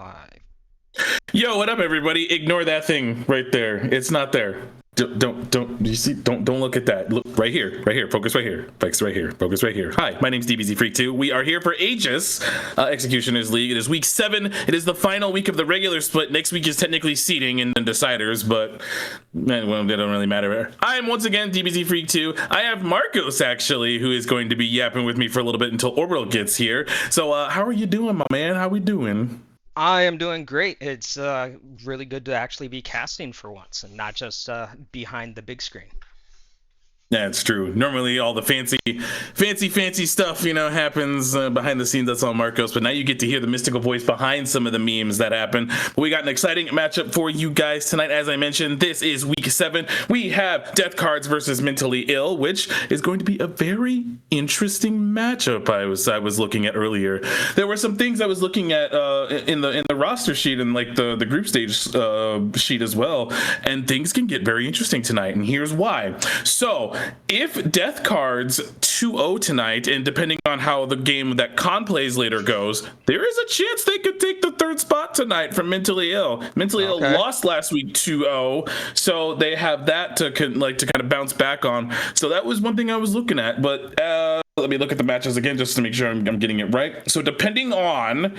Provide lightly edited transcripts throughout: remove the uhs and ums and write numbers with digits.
live. Yo, what up, everybody? Ignore that thing right there. It's not there. Don't you see? Don't look at that. Look right here, right here. Focus right here. Focus right here. Focus right here. Hi, my name's DBZ Freak 2. We are here for Aegis Executioners League. It is week 7. It is the final week of the regular split. Next week is technically seeding and deciders, but well, they don't really matter. I am once again DBZ Freak 2. I have Marcos actually, who is going to be yapping with me for a little bit until Orbital gets here. So, how are you doing, my man? How we doing? I am doing great. It's really good to actually be casting for once and not just behind the big screen. Yeah, it's true. Normally, all the fancy stuff, happens behind the scenes. That's all Marcos. But now you get to hear the mystical voice behind some of the memes that happen. But we got an exciting matchup for you guys tonight. As I mentioned, this is week 7. We have Death Cards versus Mentally Ill, which is going to be a very interesting matchup. I was looking at earlier. There were some things I was looking at in the roster sheet and like the group stage sheet as well, and things can get very interesting tonight. And here's why. So, if Death Cards 2-0 tonight, and depending on how the game that Con plays later goes, there is a chance they could take the 3rd spot tonight from Mentally Ill. Mentally Ill lost last week 2-0, so they have that to kind of bounce back on. So that was one thing I was looking at. But let me look at the matches again just to make sure I'm getting it right. So depending on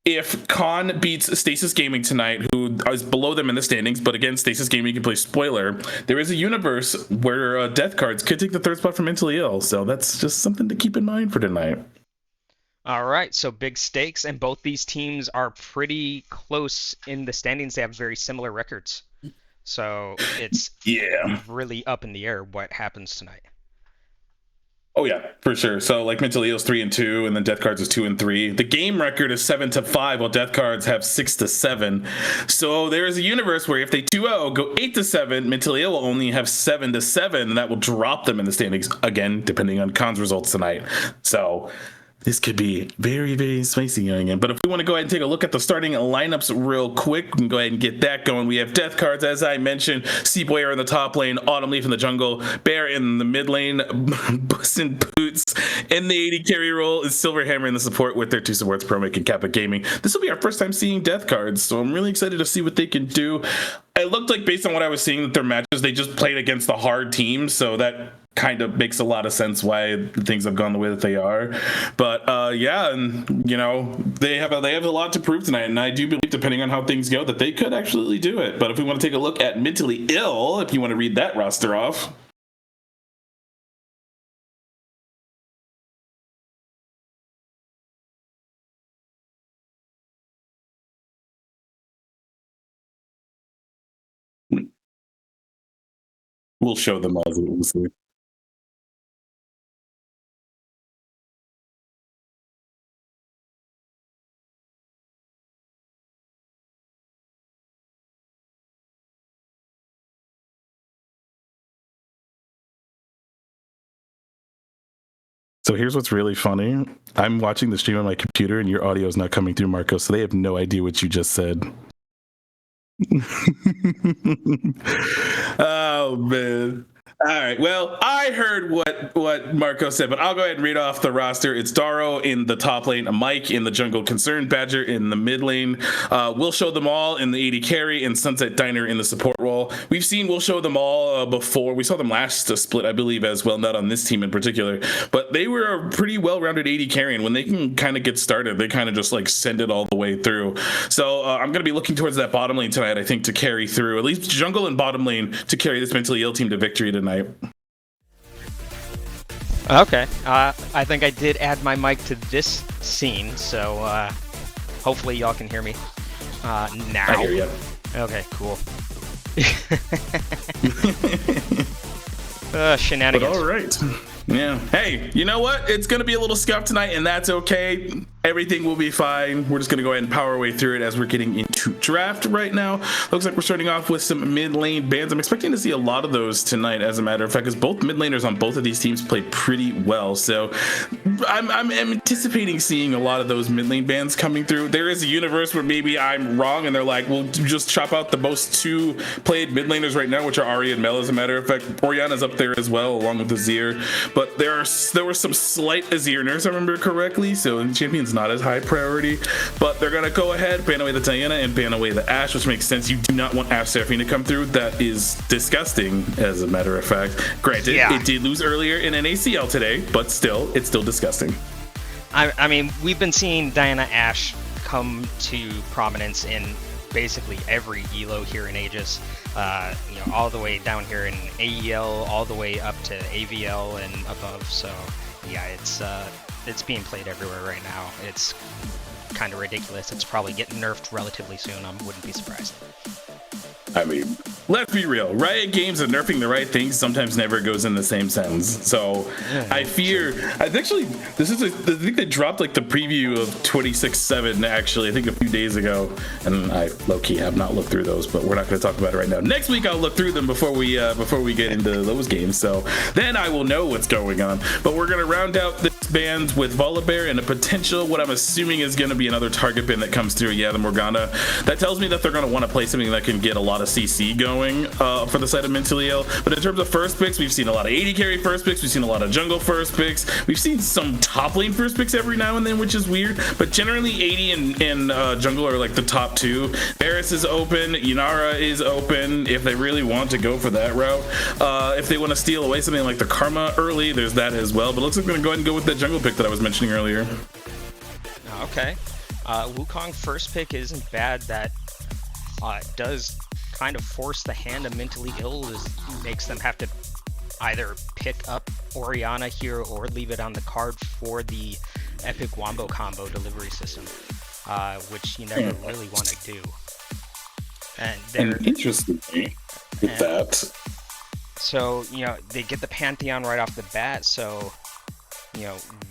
if Khan beats Stasis Gaming tonight, who is below them in the standings, but again, Stasis Gaming can play spoiler, there is a universe where Death Cards could take the 3rd spot from Mentally Ill, so that's just something to keep in mind for tonight. All right, so big stakes, and both these teams are pretty close in the standings. They have very similar records, so it's really up in the air what happens tonight. Oh yeah, for sure. So like Mentally Ill's 3-2, and then Death Cards is 2-3. The game record is 7-5, while Death Cards have 6-7. So there is a universe where if they 2-0, go 8-7, Mentally Ill will only have 7-7, and that will drop them in the standings again, depending on Khan's results tonight. So this could be very, very spicy going in. But if we want to go ahead and take a look at the starting lineups real quick, we can go ahead and get that going. We have Death Cards, as I mentioned, Seaboyer in the top lane, Autumn Leaf in the jungle, Bear in the mid lane, Buss and Boots in the AD carry role, is Silverhammer in the support with their 2 supports, Promic and Kappa Gaming. This will be our first time seeing Death Cards, so I'm really excited to see what they can do. It looked like, based on what I was seeing, that their matches, they just played against the hard teams, so that kind of makes a lot of sense why things have gone the way that they are. But yeah, and they have a lot to prove tonight, and I do believe, depending on how things go, that they could actually do it. But if we want to take a look at Mentally Ill, if you want to read that roster off. We'll show them all. So here's what's really funny. I'm watching the stream on my computer and your audio is not coming through, Marco, so they have no idea what you just said. Oh, man. All right. Well, I heard what Marco said, but I'll go ahead and read off the roster. It's Daro in the top lane, Mike in the jungle, Concerned Badger in the mid lane. We'll show them all in the AD carry, and Sunset Diner in the support role. We've seen We'll show them all before. We saw them last split, I believe, as well, not on this team in particular, but they were a pretty well-rounded AD carry, and when they can kind of get started, they kind of just like send it all the way through. So I'm going to be looking towards that bottom lane tonight, I think, to carry through, at least jungle and bottom lane, to carry this Mentally Ill team to victory tonight. Okay, I think I did add my mic to this scene, so hopefully y'all can hear me now. I hear you. Okay, cool. Shenanigans. But all right. Yeah. Hey, you know what? It's going to be a little scuffed tonight, and that's okay. Everything will be fine. We're just going to go ahead and power our way through it as we're getting into draft right now. Looks like we're starting off with some mid lane bans. I'm expecting to see a lot of those tonight, as a matter of fact, because both mid laners on both of these teams play pretty well. So I'm anticipating seeing a lot of those mid lane bans coming through. There is a universe where maybe I'm wrong, and they're like, we'll just chop out the most 2 played mid laners right now, which are Ahri and Mel, as a matter of fact. Oriana's up there as well, along with Azir. But there were some slight Azir nerfs, if I remember correctly. So in Champions is not as high priority, but they're going to go ahead, ban away the Diana and ban away the Ashe, which makes sense. You do not want Ashe Seraphine to come through. That is disgusting, as a matter of fact. Granted, it did lose earlier in an ACL today, but still, it's still disgusting. I mean, we've been seeing Diana Ashe come to prominence in basically every elo here in Aegis, all the way down here in AEL, all the way up to AVL and above. So yeah, it's being played everywhere right now. It's kind of ridiculous. It's probably getting nerfed relatively soon. I wouldn't be surprised. I mean, let's be real. Riot Games and nerfing the right things sometimes never goes in the same sentence. So I fear. I think they dropped like the preview of 26-7 actually. I think a few days ago, and I low-key have not looked through those, but we're not going to talk about it right now. Next week I'll look through them before we get into those games. So then I will know what's going on. But we're going to round out this band with Volibear and a potential what I'm assuming is going to be another target ban that comes through. Yeah, the Morgana. That tells me that they're going to want to play something that can get a lot of CC going for the side of Mintally. But in terms of first picks, we've seen a lot of AD carry first picks, we've seen a lot of jungle first picks, we've seen some top lane first picks every now and then, which is weird, but generally AD and jungle are like the top two. Varus is open, Inara is open if they really want to go for that route. If they want to steal away something like the Karma early, there's that as well, but it looks like we're going to go ahead and go with that jungle pick that I was mentioning earlier. Okay. Wukong first pick isn't bad. That does kind of force the hand of Mentally Ill. Makes them have to either pick up Orianna here or leave it on the card for the epic Wombo combo delivery system, which you never really want to do. And interestingly, with that, so they get the Pantheon right off the bat. So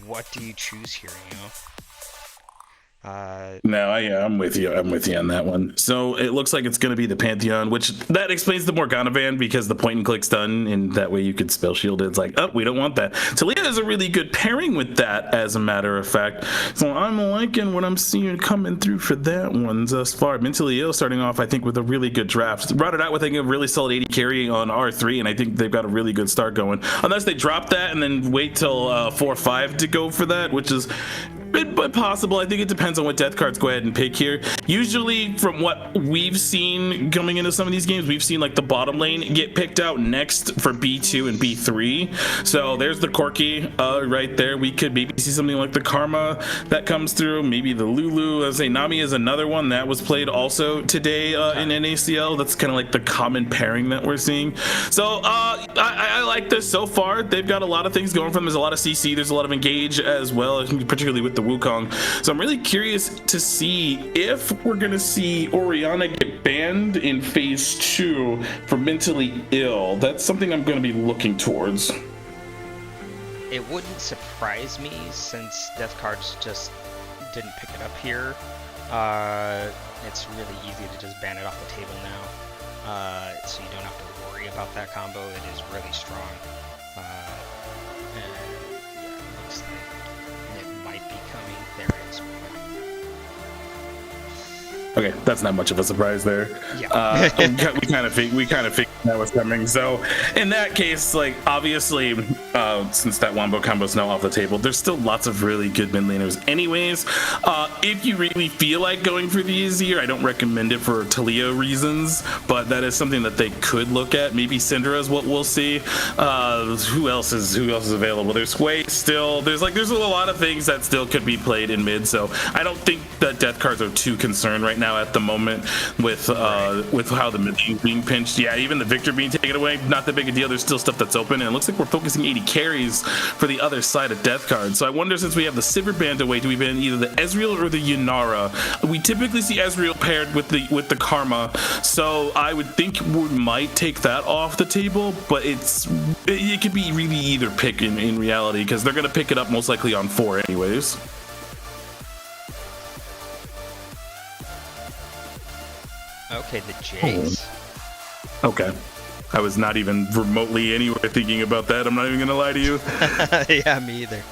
what do you choose here? No, I'm with you. I'm with you on that one. So it looks like it's going to be the Pantheon, which that explains the Morgana ban because the point and click's done, and that way you could spell shield it. It's like, oh, we don't want that. Talia is a really good pairing with that, as a matter of fact. So I'm liking what I'm seeing coming through for that one thus far. Mentally Ill starting off, I think, with a really good draft. Brought it out with, I think, a really solid 80 carry on R3, and I think they've got a really good start going. Unless they drop that and then wait till 4-5 to go for that, which is but possible. I think it depends on what death cards go ahead and pick here. Usually, from what we've seen coming into some of these games, we've seen like the bottom lane get picked out next for B2 and B3. So there's the Corki right there. We could maybe see something like the Karma that comes through. Maybe the Lulu. I say Nami is another one that was played also today in NACL. That's kind of like the common pairing that we're seeing. So I like this so far. They've got a lot of things going for them. There's a lot of CC. There's a lot of engage as well, particularly with the Wukong. So I'm really curious to see if we're going to see Orianna get banned in phase 2 for Mentally Ill. That's something I'm going to be looking towards. It wouldn't surprise me since death cards just didn't pick it up here. It's really easy to just ban it off the table now, so you don't have to worry about that combo. It is really strong. It looks like it might be coming. There it is. Okay, that's not much of a surprise there. Yeah. we kind of figured that was coming. So in that case, like obviously, since that Wombo combo is now off the table, there's still lots of really good mid laners. Anyways, if you really feel like going for the easier, I don't recommend it for Talia reasons, but that is something that they could look at. Maybe Syndra is what we'll see. Who else is available? There's Sway still. There's a lot of things that still could be played in mid. So I don't think that death cards are too concerned right now at the moment with how the mid lane's being pinched. Yeah, even the Victor being taken away, not that big a deal. There's still stuff that's open, and it looks like we're focusing 80 carries for the other side of death cards. So I wonder, since we have the Sivir banned away, do we ban either the Ezreal or the Yunara? We typically see Ezreal paired with the Karma, so I would think we might take that off the table, but it could be really either pick in reality, because they're going to pick it up most likely on 4 anyways. Okay, the Jays. Okay. I was not even remotely anywhere thinking about that. I'm not even gonna lie to you. Yeah, me either.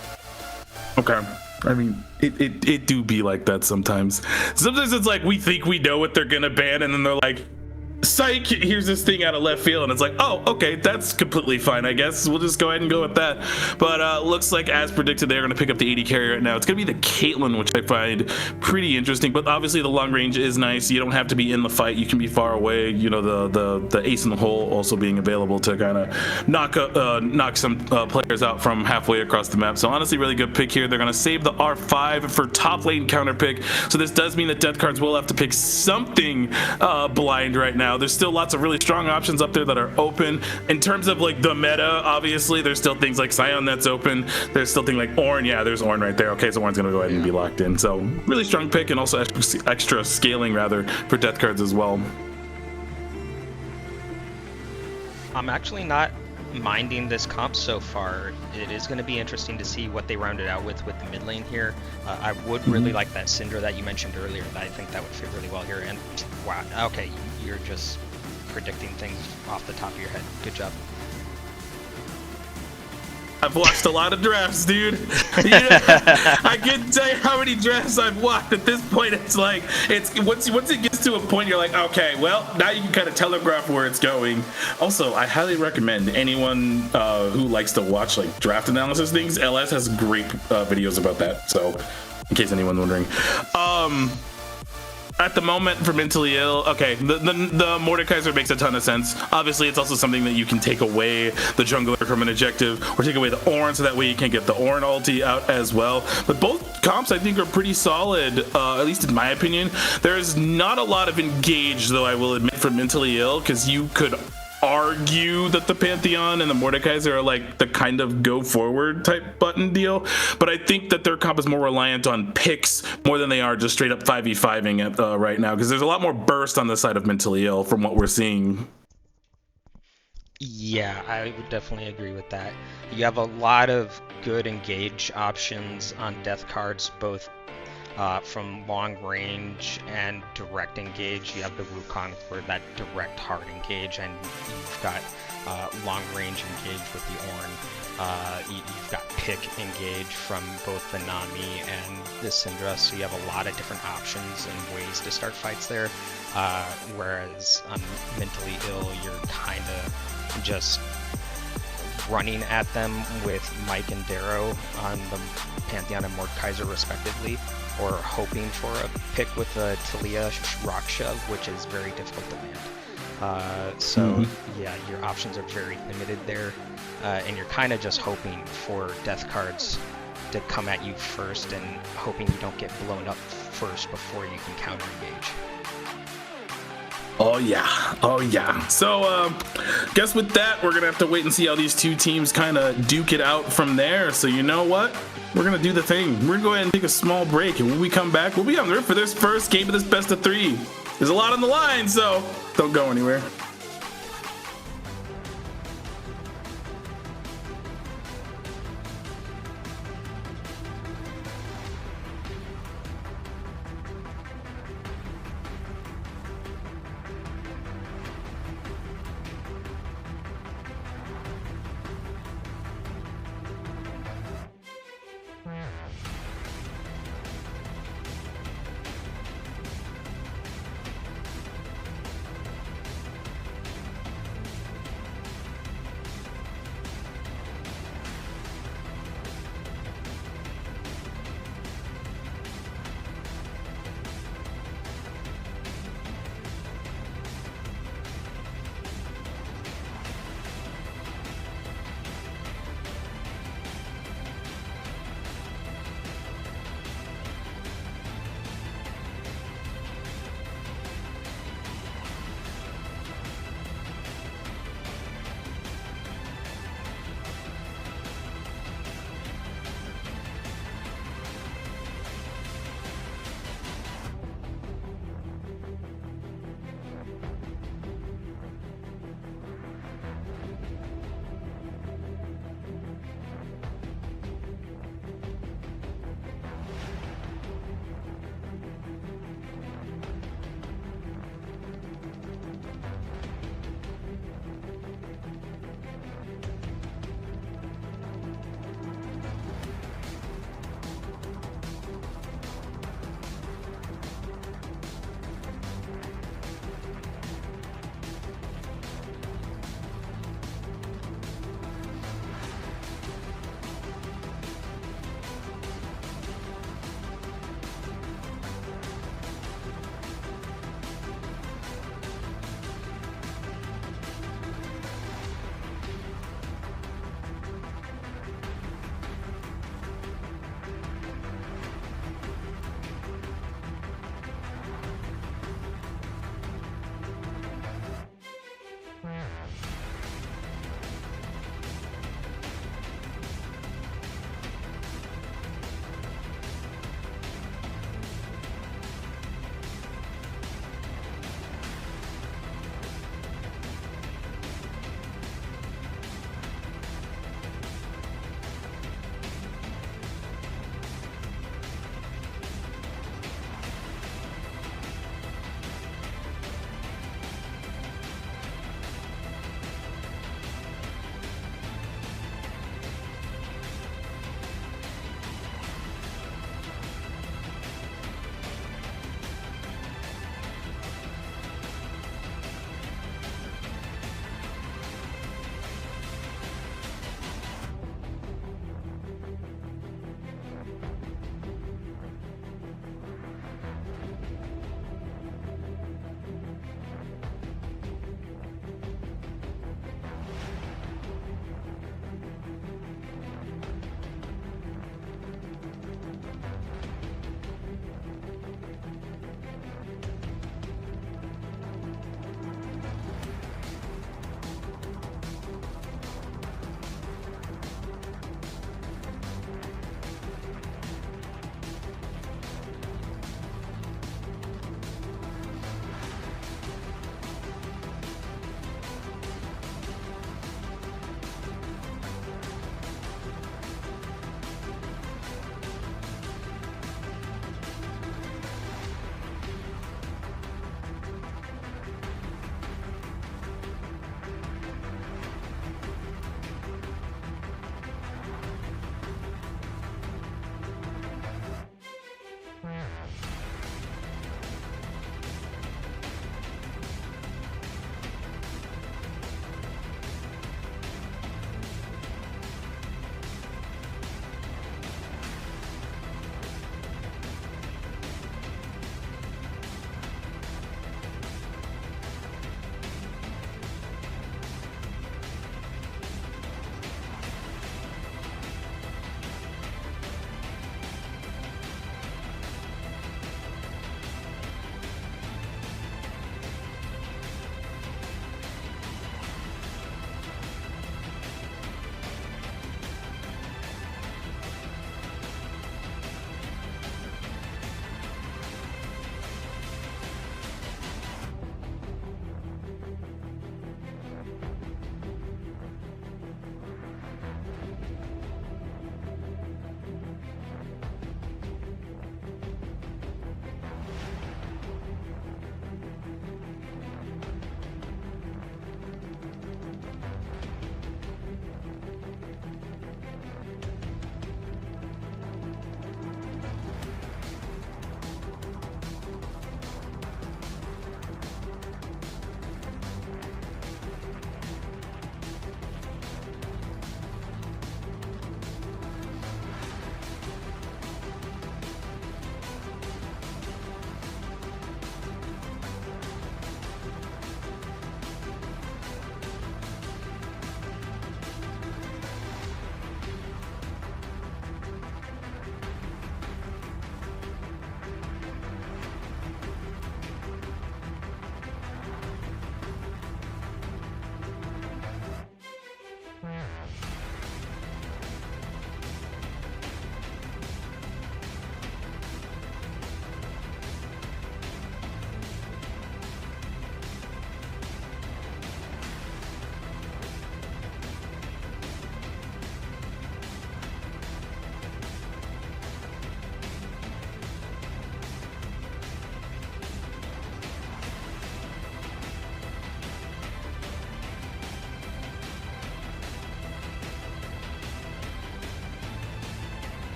Okay. I mean, it do be like that sometimes. Sometimes it's like we think we know what they're gonna ban, and then they're like, psych, here's this thing out of left field, and it's like, oh, okay, that's completely fine, I guess. We'll just go ahead and go with that. But looks like, as predicted, they're going to pick up the 80 carry right now. It's going to be the Caitlyn, which I find pretty interesting, but obviously the long range is nice. You don't have to be in the fight. You can be far away. You know, the ace in the hole also being available to kind of knock some players out from halfway across the map. So honestly, really good pick here. They're going to save the R5 for top lane counter pick. So this does mean that death cards will have to pick something blind right now. There's still lots of really strong options up there that are open. In terms of like the meta, obviously, there's still things like Sion that's open. There's still things like Ornn. Yeah, there's Ornn right there. Okay, so Ornn's gonna go ahead and be locked in. So really strong pick, and also extra scaling rather for death cards as well. I'm actually not minding this comp so far. It is going to be interesting to see what they round it out with the mid lane here. I would really like that Syndra that you mentioned earlier. I think that would fit really well here. And wow, okay, you're just predicting things off the top of your head. Good job. I've watched a lot of drafts, dude. I can't tell you how many drafts I've watched. At this point, it's like, once it gets to a point, you're like, okay, well, now you can kind of telegraph where it's going. Also, I highly recommend anyone who likes to watch like draft analysis things. LS has great videos about that. So, in case anyone's wondering. At the moment, for Mentally Ill, okay, the Mordekaiser makes a ton of sense. Obviously, it's also something that you can take away the jungler from an objective, or take away the Ornn, so that way you can get the Ornn ulti out as well. But both comps, I think, are pretty solid, at least in my opinion. There's not a lot of engage, though, I will admit, for Mentally Ill, because you could argue that the Pantheon and the Mordekaiser are like the kind of go forward type button deal, but I think that their comp is more reliant on picks more than they are just straight up 5v5ing it right now, because there's a lot more burst on the side of Mentally Ill from what we're seeing. Yeah, I would definitely agree with that. You have a lot of good engage options on death cards, both from long range and direct engage. You have the Wukong for that direct hard engage, and you've got long range engage with the Ornn. You've got pick engage from both the Nami and the Syndra, so you have a lot of different options and ways to start fights there. Whereas on Mentally Ill, you're kind of just running at them with Mike and Darrow on the Pantheon and Mordekaiser respectively, or hoping for a pick with a Talia rock shove, which is very difficult to land. Yeah, your options are very limited there, and you're kind of just hoping for death cards to come at you first, and hoping you don't get blown up first before you can counter engage. Oh yeah. So guess with that, we're gonna have to wait and see how these two teams kind of duke it out from there. So you know what, we're gonna do the thing. We're gonna go ahead and take a small break, and when we come back, we'll be on the roof for this first game of this best of 3. There's a lot on the line, so don't go anywhere.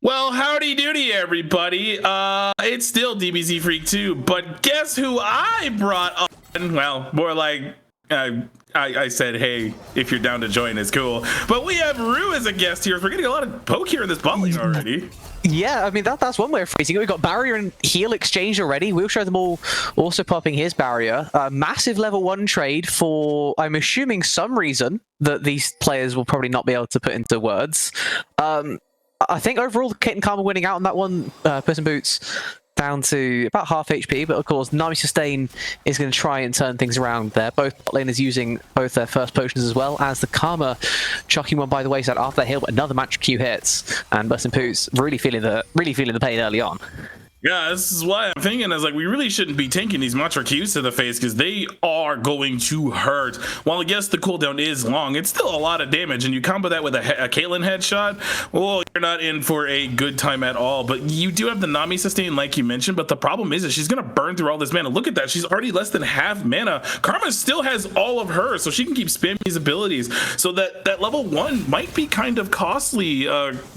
Well, howdy doody, everybody. It's still DBZ Freak 2, but guess who I brought on? Well, more like I said, hey, if you're down to join, it's cool. But we have Rue as a guest here. We're getting a lot of poke here in this bot lane already. Yeah, I mean, that's one way of phrasing it. We've got barrier and heal exchange already. We'll show them all also popping his barrier. Massive level 1 trade for, I'm assuming, some reason that these players will probably not be able to put into words. I think overall, Kate and Karma winning out on that one. Puss in Boots down to about half HP, but of course, Nami Sustain is going to try and turn things around there. Both bot laners using both their first potions as well as the Karma chucking one by the wayside after the heal, but another match Q hits, and Puss in Boots really feeling the pain early on. Yeah, this is why I'm thinking is like we really shouldn't be tanking these Mantra Qs to the face because they are going to hurt. While yes, the cooldown is long, it's still a lot of damage, and you combo that with a Caitlyn headshot, well, you're not in for a good time at all. But you do have the Nami sustain, like you mentioned, but the problem is that she's gonna burn through all this mana. Look at that, she's already less than half mana. Karma still has all of hers, so she can keep spamming these abilities. So that level 1 might be kind of costly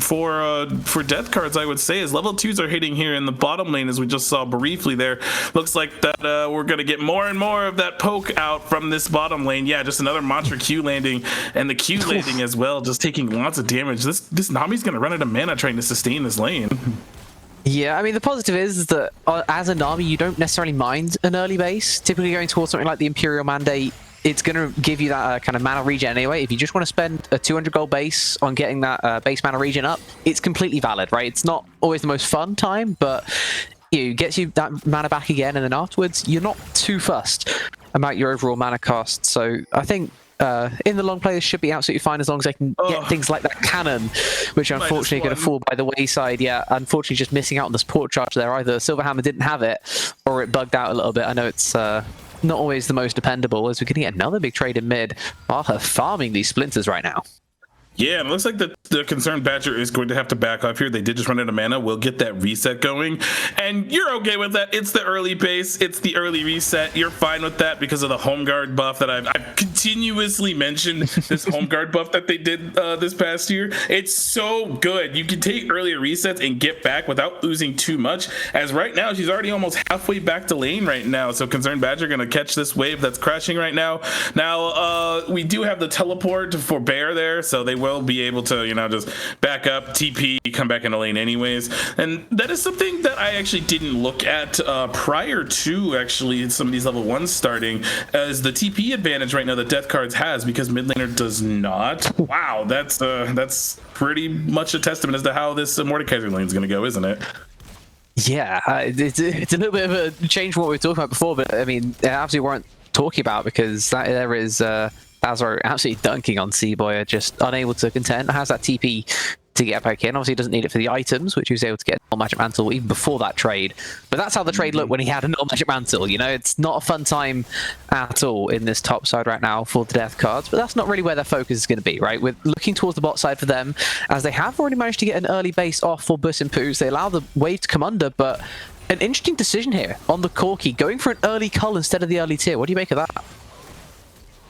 for death cards, I would say, as level 2s are hitting here in the bottom lane, as we just saw briefly there. Looks like that we're going to get more and more of that poke out from this bottom lane. Yeah, just another Mantra Q landing, and the Q landing as well, just taking lots of damage. This Nami's going to run out of mana trying to sustain this lane. Yeah, I mean, the positive is that as a Nami, you don't necessarily mind an early base. Typically going towards something like the Imperial Mandate, it's going to give you that kind of mana regen anyway. If you just want to spend a 200 gold base on getting that base mana regen up, it's completely valid, right? It's not always the most fun time, but it gets you that mana back again, and then afterwards, you're not too fussed about your overall mana cost. So I think in the long play, this should be absolutely fine as long as they can get things like that cannon, which are unfortunately going to fall by the wayside. Yeah, unfortunately just missing out on the support charge there. Either Silverhammer didn't have it, or it bugged out a little bit. I know it's not always the most dependable, as we're going to get another big trade in mid. Arthur farming these splinters right now. Yeah, it looks like the Concerned Badger is going to have to back off here. They did just run out of mana. We'll get that reset going. And you're okay with that. It's the early base. It's the early reset. You're fine with that because of the home guard buff that I've continuously mentioned, this home guard buff that they did this past year. It's so good. You can take earlier resets and get back without losing too much. As right now, she's already almost halfway back to lane right now. So Concerned Badger going to catch this wave that's crashing right now. Now, we do have the teleport for Bear there, so they will be able to, you know, just back up, TP, come back in the lane anyways. And that is something that I actually didn't look at prior to actually some of these level 1s starting, as the TP advantage right now that Death Cards has, because mid laner does not. Wow, that's pretty much a testament as to how this Mordekaiser lane is going to go, isn't it? Yeah, it's a little bit of a change from what we were talking about before, but I mean, they absolutely weren't talking about, because there is Bazar absolutely dunking on Seaboy, just unable to contend. Has that TP to get back in. Obviously, he doesn't need it for the items, which he was able to get a Magic Mantle even before that trade. But that's how the trade looked when he had a Magic Mantle. You know, it's not a fun time at all in this top side right now for the Death cards, but that's not really where their focus is going to be, right? We're looking towards the bot side for them, as they have already managed to get an early base off for Puss and Poos. They allow the wave to come under, but an interesting decision here on the Corki, going for an early cull instead of the early tier. What do you make of that?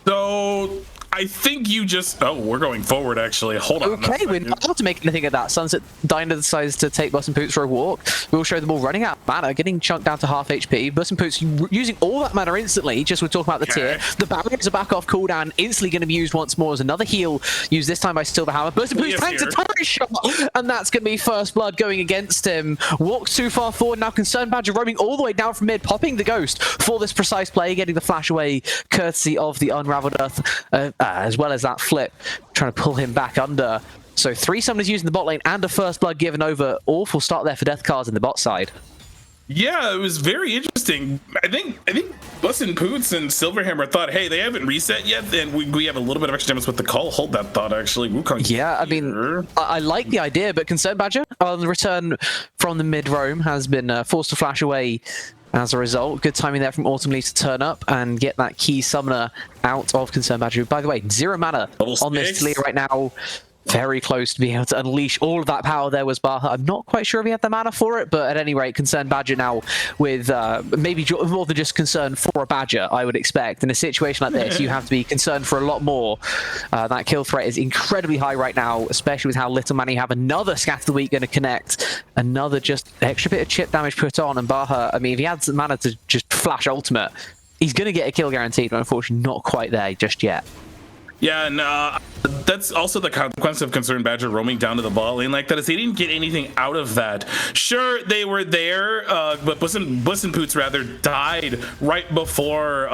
So I think you just... Oh, we're going forward, actually. Hold on. Okay, we're not able to make anything of that. Sunset Diner decides to take Bus and Poots for a walk. We'll show them all running out of mana, getting chunked down to half HP. Bus and Poots using all that mana instantly. Just we're talking about the tier. The barriers are back off cooldown, instantly going to be used once more as another heal, used this time by Silverhammer. Bus and Poots tanks a turret shot, and that's going to be first blood going against him. Walks too far forward. Now Concerned Badger roaming all the way down from mid, popping the Ghost for this precise play, getting the flash away courtesy of the Unraveled Earth. As well as that flip, trying to pull him back under. So 3 summoners using the bot lane and a first blood given over. Awful start there for Death cards in the bot side. Yeah, it was very interesting. I think Bus and Poots and Silverhammer thought, hey, they haven't reset yet, and we have a little bit of extra damage with the call. Hold that thought, actually. Wukong yeah, I mean, I like the idea, but Concerned Badger on the return from the mid roam has been forced to flash away. As a result, good timing there from Autumn Leaf to turn up and get that key summoner out of Concerned Badger. By the way, 0 mana on this Leah right now very close to being able to unleash all of that power there was Baha. I'm not quite sure if he had the mana for it, but at any rate, Concerned Badger now with maybe more than just concern for a Badger, I would expect. In a situation like this, you have to be concerned for a lot more. That kill threat is incredibly high right now, especially with how little mana you have. Another Scatter the Weak going to connect. Another just extra bit of chip damage put on, and Baha, I mean, if he had some mana to just flash ultimate, he's going to get a kill guaranteed, but unfortunately not quite there just yet. Yeah, and that's also the consequence of Concerned Badger roaming down to the bot lane like that, is they didn't get anything out of that. Sure, they were there, but Bliss and Poots rather died right before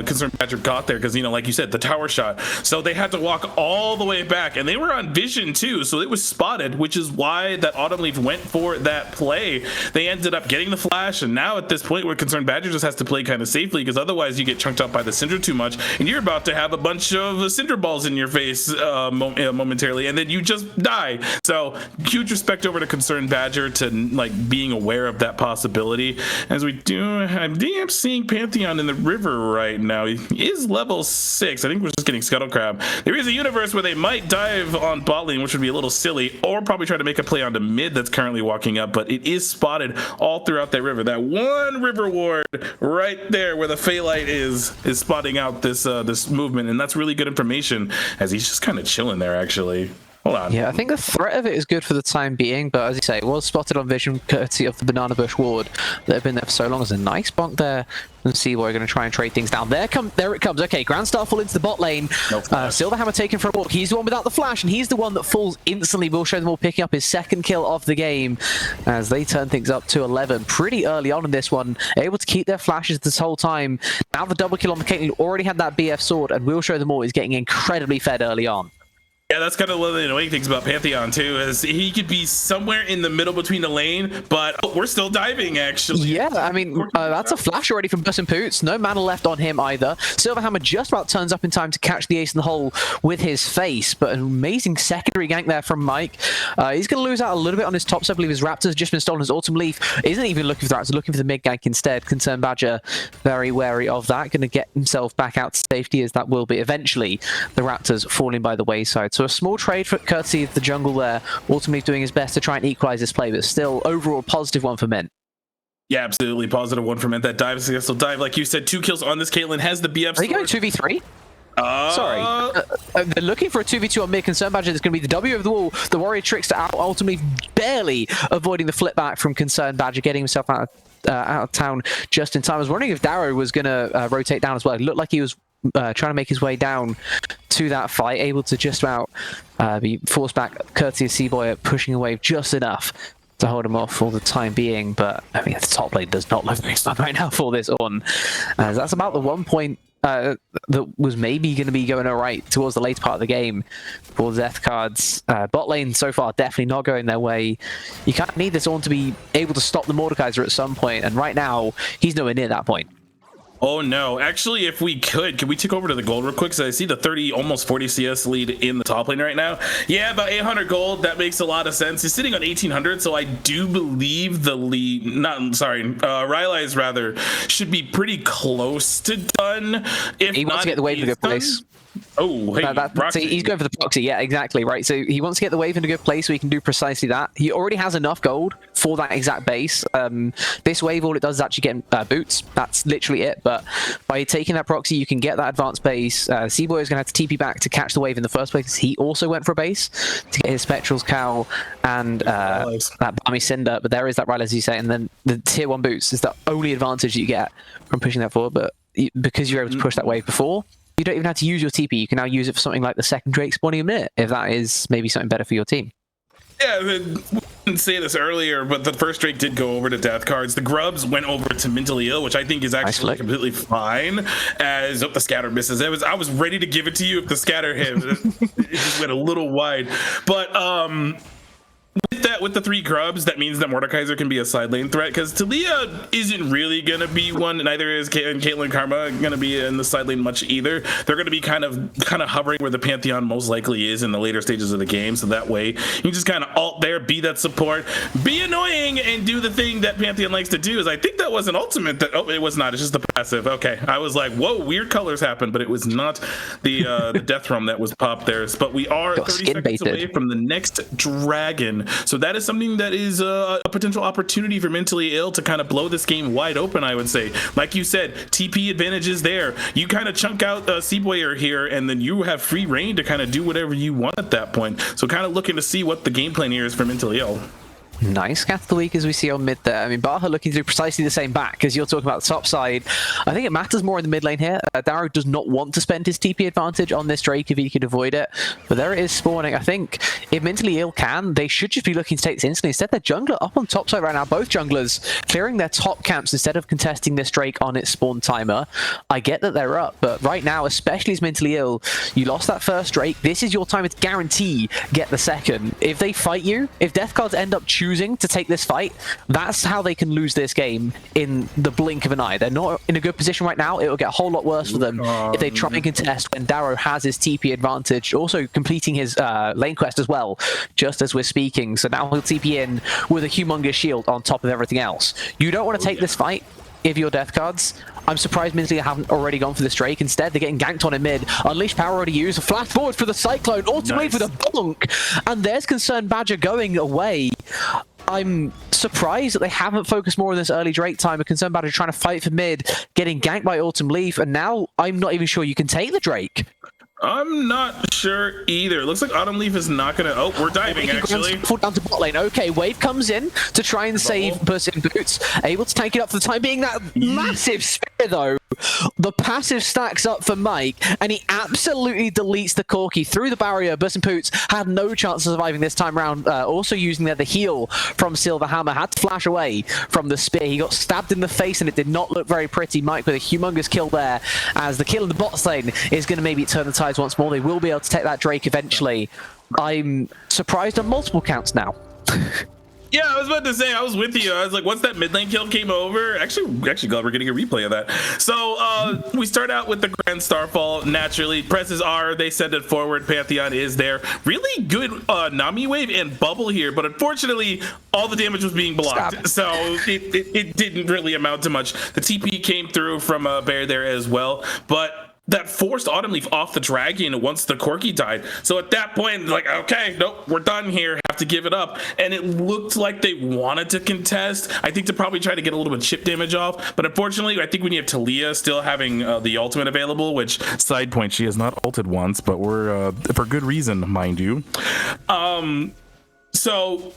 Concerned Badger got there, because, you know, like you said, the tower shot. So they had to walk all the way back, and they were on vision too, so it was spotted, which is why that Autumn Leaf went for that play. They ended up getting the flash, and now at this point where Concerned Badger just has to play kind of safely, because otherwise you get chunked up by the Syndra too much, and you're about to have a bunch of Cinder balls in your face momentarily, and then you just die. So huge respect over to Concerned Badger to like being aware of that possibility. As we do, I'm seeing Pantheon in the river right now. He is level 6. I think we're just getting Scuttle Crab. There is a universe where they might dive on bot lane, which would be a little silly, or probably try to make a play onto mid that's currently walking up, but it is spotted all throughout that river. That one river ward right there where the Phaelite is spotting out this this movement, and that's really good information, as he's just kind of chilling there, actually. Hold on. Yeah, I think the threat of it is good for the time being, but as you say, it was spotted on vision courtesy of the Banana Bush ward that have been there for so long. There's a nice bonk there. And see where we're going to try and trade things down. There it comes. Okay, Grand Starfall into the bot lane. No Silverhammer taken for a walk. He's the one without the flash, and he's the one that falls instantly. Will show them all picking up his second kill of the game as they turn things up to 11 pretty early on in this one. Able to keep their flashes this whole time. Now the double kill on the Caitlyn already had that BF sword, and Will show them all is getting incredibly fed early on. Yeah, that's kind of one of the annoying things about Pantheon too, is he could be somewhere in the middle between the lane, but we're still diving, actually. Yeah, I mean, that's a flash already from Bliss and Poots. No mana left on him either. Silverhammer just about turns up in time to catch the ace in the hole with his face, but an amazing secondary gank there from Mike. He's going to lose out a little bit on his top, so I believe his Raptor's just been stolen. His Autumn Leaf isn't even looking for that, he's looking for the mid gank instead. Concerned Badger very wary of that, going to get himself back out to safety, as that will be eventually the Raptors falling by the wayside. So a small trade for courtesy of the jungle there. Autumn Leaf doing his best to try and equalize this play, but still overall positive one for Mint. Yeah, absolutely positive one for Mint. That dive, successful dive, like you said, 2 kills on this. Caitlyn has the BF. Are you going 2v3? Sorry. They're looking for a 2v2 on mid. Concerned Badger. There's going to be the W of the wall. The Warrior Trickster out, ultimately barely avoiding the flip back from Concerned Badger, getting himself out of town just in time. I was wondering if Darrow was going to rotate down as well. It looked like he was trying to make his way down to that fight, able to just about be forced back courtesy of Seaboy, pushing away just enough to hold him off for the time being. But I mean, the top lane does not look very fun right now for this on. That's about the 1 point that was maybe going to be going all right towards the later part of the game for the Death Cards. Bot lane so far definitely not going their way. You kind of need this on to be able to stop the Mordekaiser at some point, and right now he's nowhere near that point. Oh no, actually, if we could we take over to the gold real quick? So I see the 30, almost 40 CS lead in the top lane right now. Yeah, about 800 gold. That makes a lot of sense. He's sitting on 1800, so I do believe the lead, Rylai's rather, should be pretty close to done. If he wants to get the wave in a good place. Oh, hey, so he's going for the proxy. Yeah, exactly, right. So he wants to get the wave in a good place so he can do precisely that. He already has enough gold for that exact base. This wave, all it does is actually get boots. That's literally it. But by taking that proxy, you can get that advanced base. Seaboy is going to have to TP back to catch the wave in the first place. He also went for a base to get his Spectral's Cowl and that Balmy Cinder. But there is that right, as you say. And then the tier 1 boots is the only advantage you get from pushing that forward. But because you're able to push that wave before, you don't even have to use your TP. You can now use it for something like the second Drake spawning a minute, if that is maybe something better for your team. Yeah, we didn't say this earlier, but the first Drake did go over to Death Cards. The Grubs went over to Mintally Ill, which I think is actually completely fine. As the scatter misses, I was ready to give it to you if the scatter hit. It just went a little wide, but with the 3 grubs, that means that Mordekaiser can be a side lane threat, because Talia isn't really going to be one, neither is Caitlyn Karma going to be in the side lane much either. They're going to be kind of hovering where the Pantheon most likely is in the later stages of the game, so that way you can just kind of ult there, be that support, be annoying, and do the thing that Pantheon likes to do. Is I think that was an ultimate that, oh, it was not, it's just the passive. Okay, I was like, whoa, weird colors happened, but it was not the Death Realm that was popped there. But we are 30 seconds away from the next dragon. So that is something that is a potential opportunity for Mentally Ill to kind of blow this game wide open, I would say. Like you said, TP advantages there. You kind of chunk out Seaboyer here, and then you have free reign to kind of do whatever you want at that point. So kind of looking to see what the game plan here is for Mentally Ill. Nice Scath of the week as we see on mid there. I mean, Baha looking to do precisely the same back because you're talking about the top side. I think it matters more in the mid lane here. Darrow does not want to spend his TP advantage on this Drake if he could avoid it. But there it is spawning. I think if Mentally Ill can, they should just be looking to take this instantly. Instead, they're jungler up on top side right now. Both junglers clearing their top camps instead of contesting this Drake on its spawn timer. I get that they're up, but right now, especially as Mentally Ill, you lost that first Drake. This is your time to guarantee get the second. If they fight you, if Death Cards end up choosing to take this fight, that's how they can lose this game in the blink of an eye. They're not in a good position right now. It will get a whole lot worse for them if they try and contest when Darrow has his TP advantage, also completing his lane quest as well, just as we're speaking. So now he'll TP in with a humongous shield on top of everything else. You don't want to take this fight if you're Death Cards. I'm surprised Mintally haven't already gone for this Drake. Instead, they're getting ganked on in mid. Unleash Power already used. Flash forward for the Cyclone. Automate for the bonk. And there's Concerned Badger going away. I'm surprised that they haven't focused more on this early Drake time. A Concerned Badger trying to fight for mid, getting ganked by Autumn Leaf, and now I'm not even sure you can take the Drake. I'm not sure either. It looks like Autumn Leaf is not gonna. Oh, we're diving actually. Fall down to bot lane. Okay, Wave comes in to try and save Burst in Boots. Able to tank it up for the time being. That massive spear though. The passive stacks up for Mike, and he absolutely deletes the Corki through the barrier. Burst in Boots had no chance of surviving this time round. Also using there the heal from Silverhammer. Had to flash away from the spear. He got stabbed in the face, and it did not look very pretty. Mike with a humongous kill there, as the kill in the bot lane is going to maybe turn the tide once more. They will be able to take that Drake eventually. I'm surprised on multiple counts now. Yeah, I was about to say, I was with you. I was like, once that mid lane kill came over, actually glad we're getting a replay of that. So we start out with the Grand Starfall, naturally. Presses R, they send it forward. Pantheon is there. Really good Nami wave and bubble here, but unfortunately, all the damage was being blocked. Stop. So it didn't really amount to much. The TP came through from Bear there as well, but that forced Autumn Leaf off the dragon once the Corki died. So at that point, like, okay, nope, we're done here. Have to give it up. And it looked like they wanted to contest. I think to probably try to get a little bit of chip damage off. But unfortunately, I think when you have Talia still having the ultimate available, which side point, she has not ulted once, but we're for good reason, mind you. So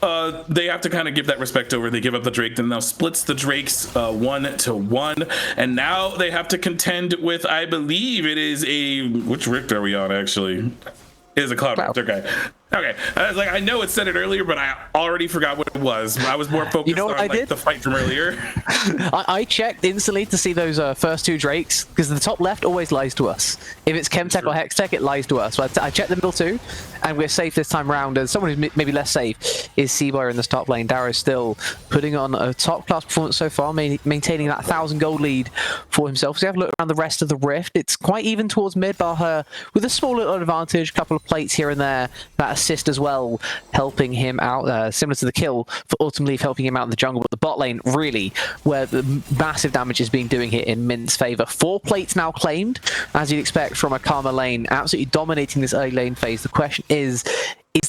they have to kind of give that respect over. They give up the Drake, and now splits the Drakes 1-1, and now they have to contend with, I believe it is a, which Rift are we on actually? It is a Cloud Rift. Okay. I was like, I know it said it earlier, but I already forgot what it was. I was more focused on like, the fight from earlier. I checked instantly to see those first two Drakes, because the top left always lies to us. If it's Chemtech or Hextech, it lies to us. So I checked the middle two, and we're safe this time round. And someone who's maybe less safe is Seaboyer in this top lane. Darrow still putting on a top-class performance so far, maintaining that 1,000 gold lead for himself. So we have a look around the rest of the Rift. It's quite even towards mid, Baha with a small little advantage, couple of plates here and there. That assist as well, helping him out, similar to the kill for Autumn Leaf, helping him out in the jungle. But the bot lane, really, where the massive damage is being doing here in Mint's favor. 4 plates now claimed, as you'd expect from a Karma lane, absolutely dominating this early lane phase. The question is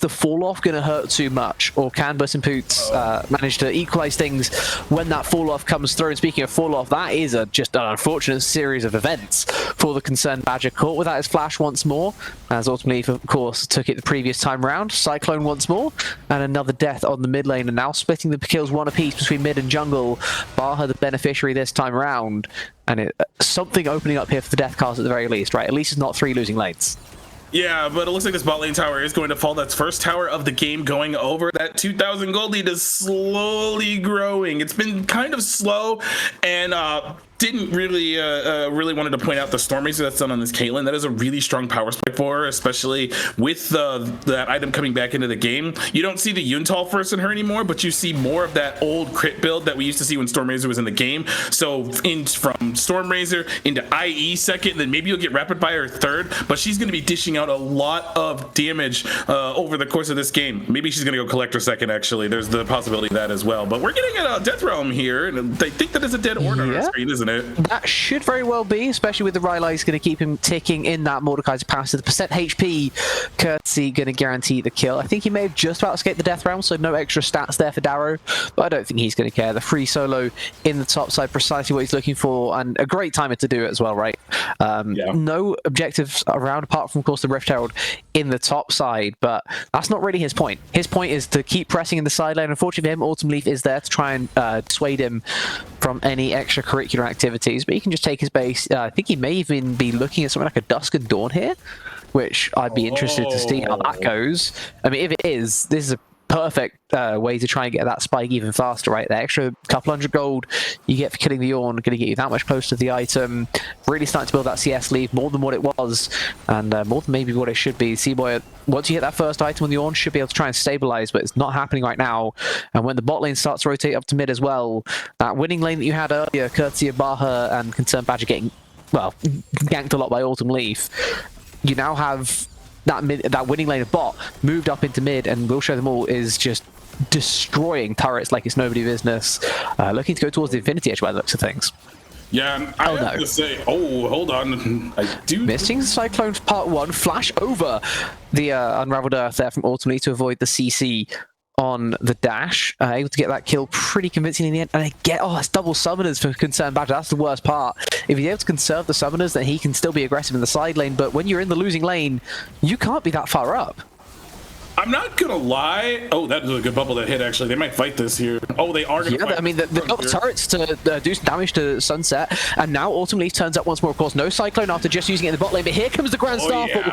the fall off going to hurt too much, or can Burst and Poots manage to equalize things when that fall off comes through? And speaking of fall off, that is just an unfortunate series of events for the Concerned Badger. Caught without his flash once more, as Autumn Leaf, of course, took it the previous time round. Cyclone once more, and another death on the mid lane, and now splitting the kills one apiece between mid and jungle. Baha the beneficiary this time round, and something opening up here for the Death Cars at the very least, right? At least it's not 3 losing lanes. Yeah, but it looks like this bot lane tower is going to fall. That's first tower of the game going over. That 2,000 gold lead is slowly growing. It's been kind of slow, and didn't really wanted to point out the Storm Racer that's done on this Caitlyn. That is a really strong power spike for her, especially with that item coming back into the game. You don't see the Yuntal first in her anymore, but you see more of that old crit build that we used to see when Storm Razor was in the game. So from Storm Razor into IE second, then maybe you'll get Rapid Fire third, but she's going to be dishing out a lot of damage over the course of this game. Maybe she's going to go Collector second, actually. There's the possibility of that as well. But we're getting a Death Realm here, and I think that is a dead order on our screen, isn't it? it. That should very well be, especially with the Rylai's going to keep him ticking in that Mordekaiser pass. The percent HP courtesy going to guarantee the kill. I think he may have just about escaped the death round, so no extra stats there for Darrow, but I don't think he's going to care. The free solo in the top side, precisely what he's looking for, and a great timer to do it as well, right? No objectives around, apart from, of course, the Rift Herald in the top side, but that's not really his point. His point is to keep pressing in the side lane. Unfortunately for him, Autumn Leaf is there to try and dissuade him from any extracurricular activities, but he can just take his base. I think he may even be looking at something like a Dusk and Dawn here, which I'd be interested to see how that goes. I mean, if it is, this is a perfect way to try and get that spike even faster, right? The extra couple hundred gold you get for killing the Ornn going to get you that much closer to the item. Really starting to build that CS lead more than what it was, and more than maybe what it should be. Seaboy, once you hit that first item on the Ornn, should be able to try and stabilize, but it's not happening right now. And when the bot lane starts to rotate up to mid as well, that winning lane that you had earlier, courtesy of Baha and Concerned Badger getting, well, ganked a lot by Autumn Leaf, you now have that winning lane of bot moved up into mid, and We'll Show Them All is just destroying turrets like it's nobody business. Looking to go towards the Infinity Edge by the looks of things. Yeah, I have to say, hold on. I do. Missing Cyclone Part 1, flash over the Unraveled Earth there from Autumn Leaf to avoid the CC on the dash, able to get that kill pretty convincing in the end. And that's double summoners for Concerned Badger. That's the worst part. If he's able to conserve the summoners, then he can still be aggressive in the side lane, but when you're in the losing lane, you can't be that far up. I'm not gonna lie. Oh, that was a good bubble that hit, actually. They might fight this here. Oh, they are gonna fight. I mean, they've got the turrets to do some damage to Sunset, and now Autumn Leaf turns up once more. Of course, no Cyclone after just using it in the bot lane, but here comes the Grand Starfall.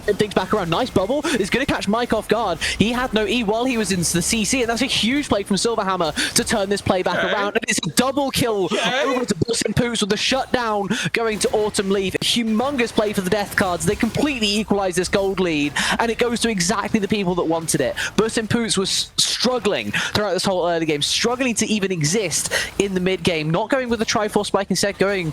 And things back around. Nice bubble. Is going to catch Mike off guard. He had no E while he was in the CC, and that's a huge play from Silverhammer to turn this play back around. And it's a double kill over to Bus and Poots with the shutdown going to Autumn Leaf. A humongous play for the Death Cards. They completely equalize this gold lead, and it goes to exactly the people that wanted it. Bus and Poots was struggling throughout this whole early game, struggling to even exist in the mid game, not going with the Triforce spike, instead going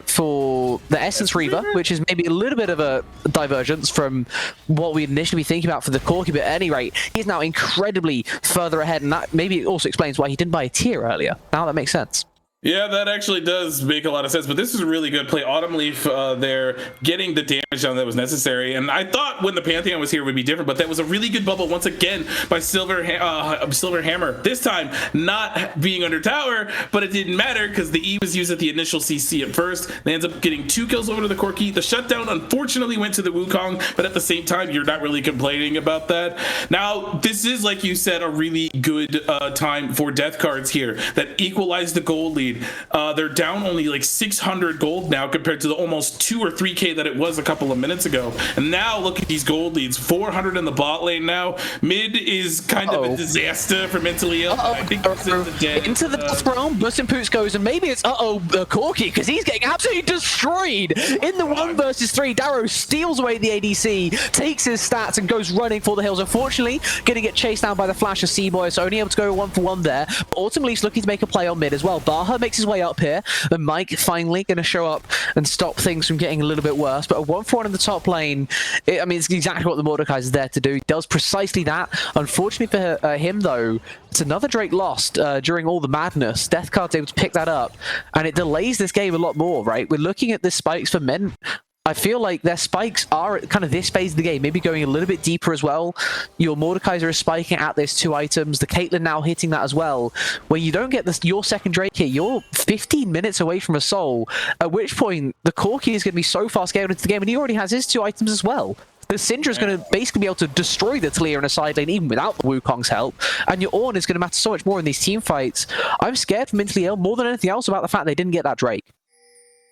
for the Essence Reaver, which is maybe a little bit of a divergence from what we'd initially be thinking about for the Corki, but at any rate, he's now incredibly further ahead, and that maybe also explains why he didn't buy a tier earlier. Now that makes sense. Yeah, that actually does make a lot of sense, but this is a really good play. Autumn Leaf there getting the damage down that was necessary, and I thought when the Pantheon was here it would be different, but that was a really good bubble once again by Silver Hammer. This time not being under tower, but it didn't matter because the E was used at the initial CC at first. They ends up getting 2 kills over to the Corki. The shutdown unfortunately went to the Wukong, but at the same time you're not really complaining about that. Now this is, like you said, a really good time for Death Cards here that equalize the gold lead. They're down only like 600 gold now compared to the almost 2 or 3k that it was a couple of minutes ago. And now look at these gold leads, 400 in the bot lane now. Mid is kind of a disaster for Mentally Ill. I think this is the dead. Into the death realm, Bus and Poots goes, and maybe it's Corki, because he's getting absolutely destroyed in the 1 versus 3. Darrow steals away the ADC, takes his stats, and goes running for the hills. Unfortunately, going to get chased down by the flash of Seaboy, so only able to go 1-for-1 there. But Autumn Leaf's looking to make a play on mid as well. Baha makes his way up here, and Mike finally going to show up and stop things from getting a little bit worse. But a 1-for-1 in the top lane, I mean, it's exactly what the Mordekaiser is there to do. He does precisely that. Unfortunately for him, though, it's another Drake lost during all the madness. Death Card's able to pick that up, and it delays this game a lot more, right? We're looking at the spikes for men. I feel like their spikes are at kind of this phase of the game, maybe going a little bit deeper as well. Your Mordekaiser is spiking at this 2 items. The Caitlyn now hitting that as well. When you don't get this, your second Drake here, you're 15 minutes away from a soul, at which point the Corki is going to be so far scaled into the game, and he already has his 2 items as well. The Syndra is going to basically be able to destroy the Talia in a side lane even without the Wukong's help, and your Ornn is going to matter so much more in these team fights. I'm scared for Mentally Ill more than anything else about the fact they didn't get that Drake.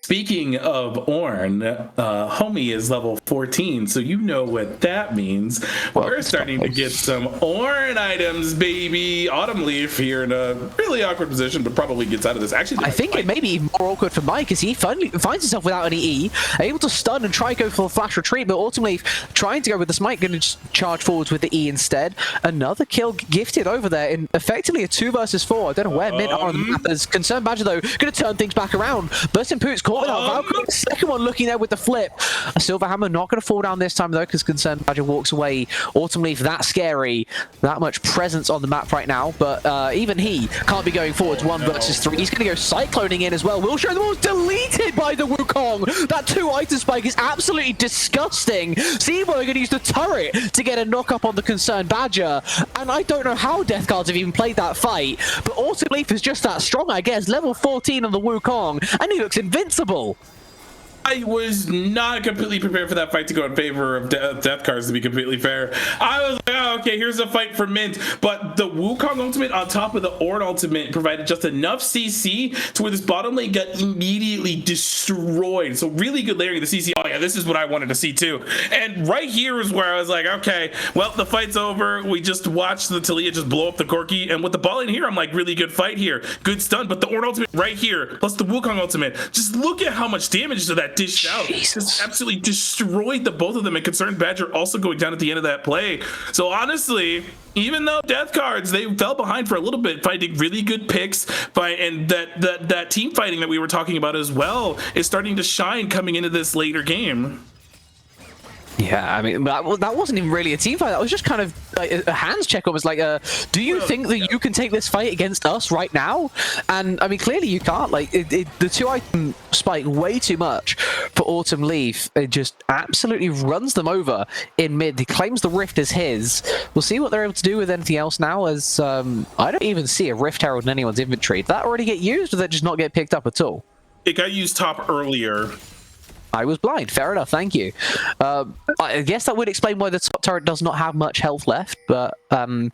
Speaking of Ornn, Homie is level 14, so you know what that means. Well, we're starting to get some Ornn items, baby. Autumn Leaf here in a really awkward position, but probably gets out of this. Actually, I think it may be even more awkward for Mike, as he finally finds himself without any E, able to stun and try to go for the flash retreat, but Autumn Leaf trying to go with the smite, going to charge forwards with the E instead. Another kill gifted over there in effectively a 2 versus 4. I don't know where mid are on the map. As Concerned Badger, though, going to turn things back around. Burst and Poots caught without Valkyrie. The second one looking there with the flip. A Silver Hammer not going to fall down this time, though, because Concerned Badger walks away. Autumn Leaf, that scary. That much presence on the map right now, but even he can't be going forwards 1 versus 3. He's going to go Cycloning in as well. Will show the was deleted by the Wukong. That 2-item spike is absolutely disgusting. Seaboy going to use the turret to get a knock up on the Concerned Badger, and I don't know how Death Cards have even played that fight, but Autumn Leaf is just that strong, I guess. Level 14 on the Wukong, and he looks invincible. I was not completely prepared for that fight to go in favor of Death Cards, to be completely fair. I was like, oh, okay, here's a fight for Mint. But the Wukong ultimate on top of the Ornn ultimate provided just enough CC to where this bottom lane got immediately destroyed. So really good layering the CC. Oh yeah, this is what I wanted to see too. And right here is where I was like, okay, well, the fight's over. We just watched the Talia just blow up the Corki. And with the ball in here, I'm like, really good fight here. Good stun. But the Ornn ultimate right here, plus the Wukong ultimate, just look at how much damage to that dished out. Just absolutely destroyed the both of them, and Concerned Badger also going down at the end of that play. So honestly, even though Death Cards, they fell behind for a little bit, finding really good picks, and that team fighting that we were talking about as well is starting to shine coming into this later game. Yeah, I mean, that wasn't even really a team fight. That was just kind of like a hands check. It was like, do you think that you can take this fight against us right now? And, I mean, clearly you can't. Like, the 2-item spike way too much for Autumn Leaf. It just absolutely runs them over in mid. He claims the Rift is his. We'll see what they're able to do with anything else now, as I don't even see a Rift Herald in anyone's inventory. Did that already get used, or did that just not get picked up at all? It got used top earlier. I was blind. Fair enough. Thank you. I guess that would explain why the top turret does not have much health left. But I mean,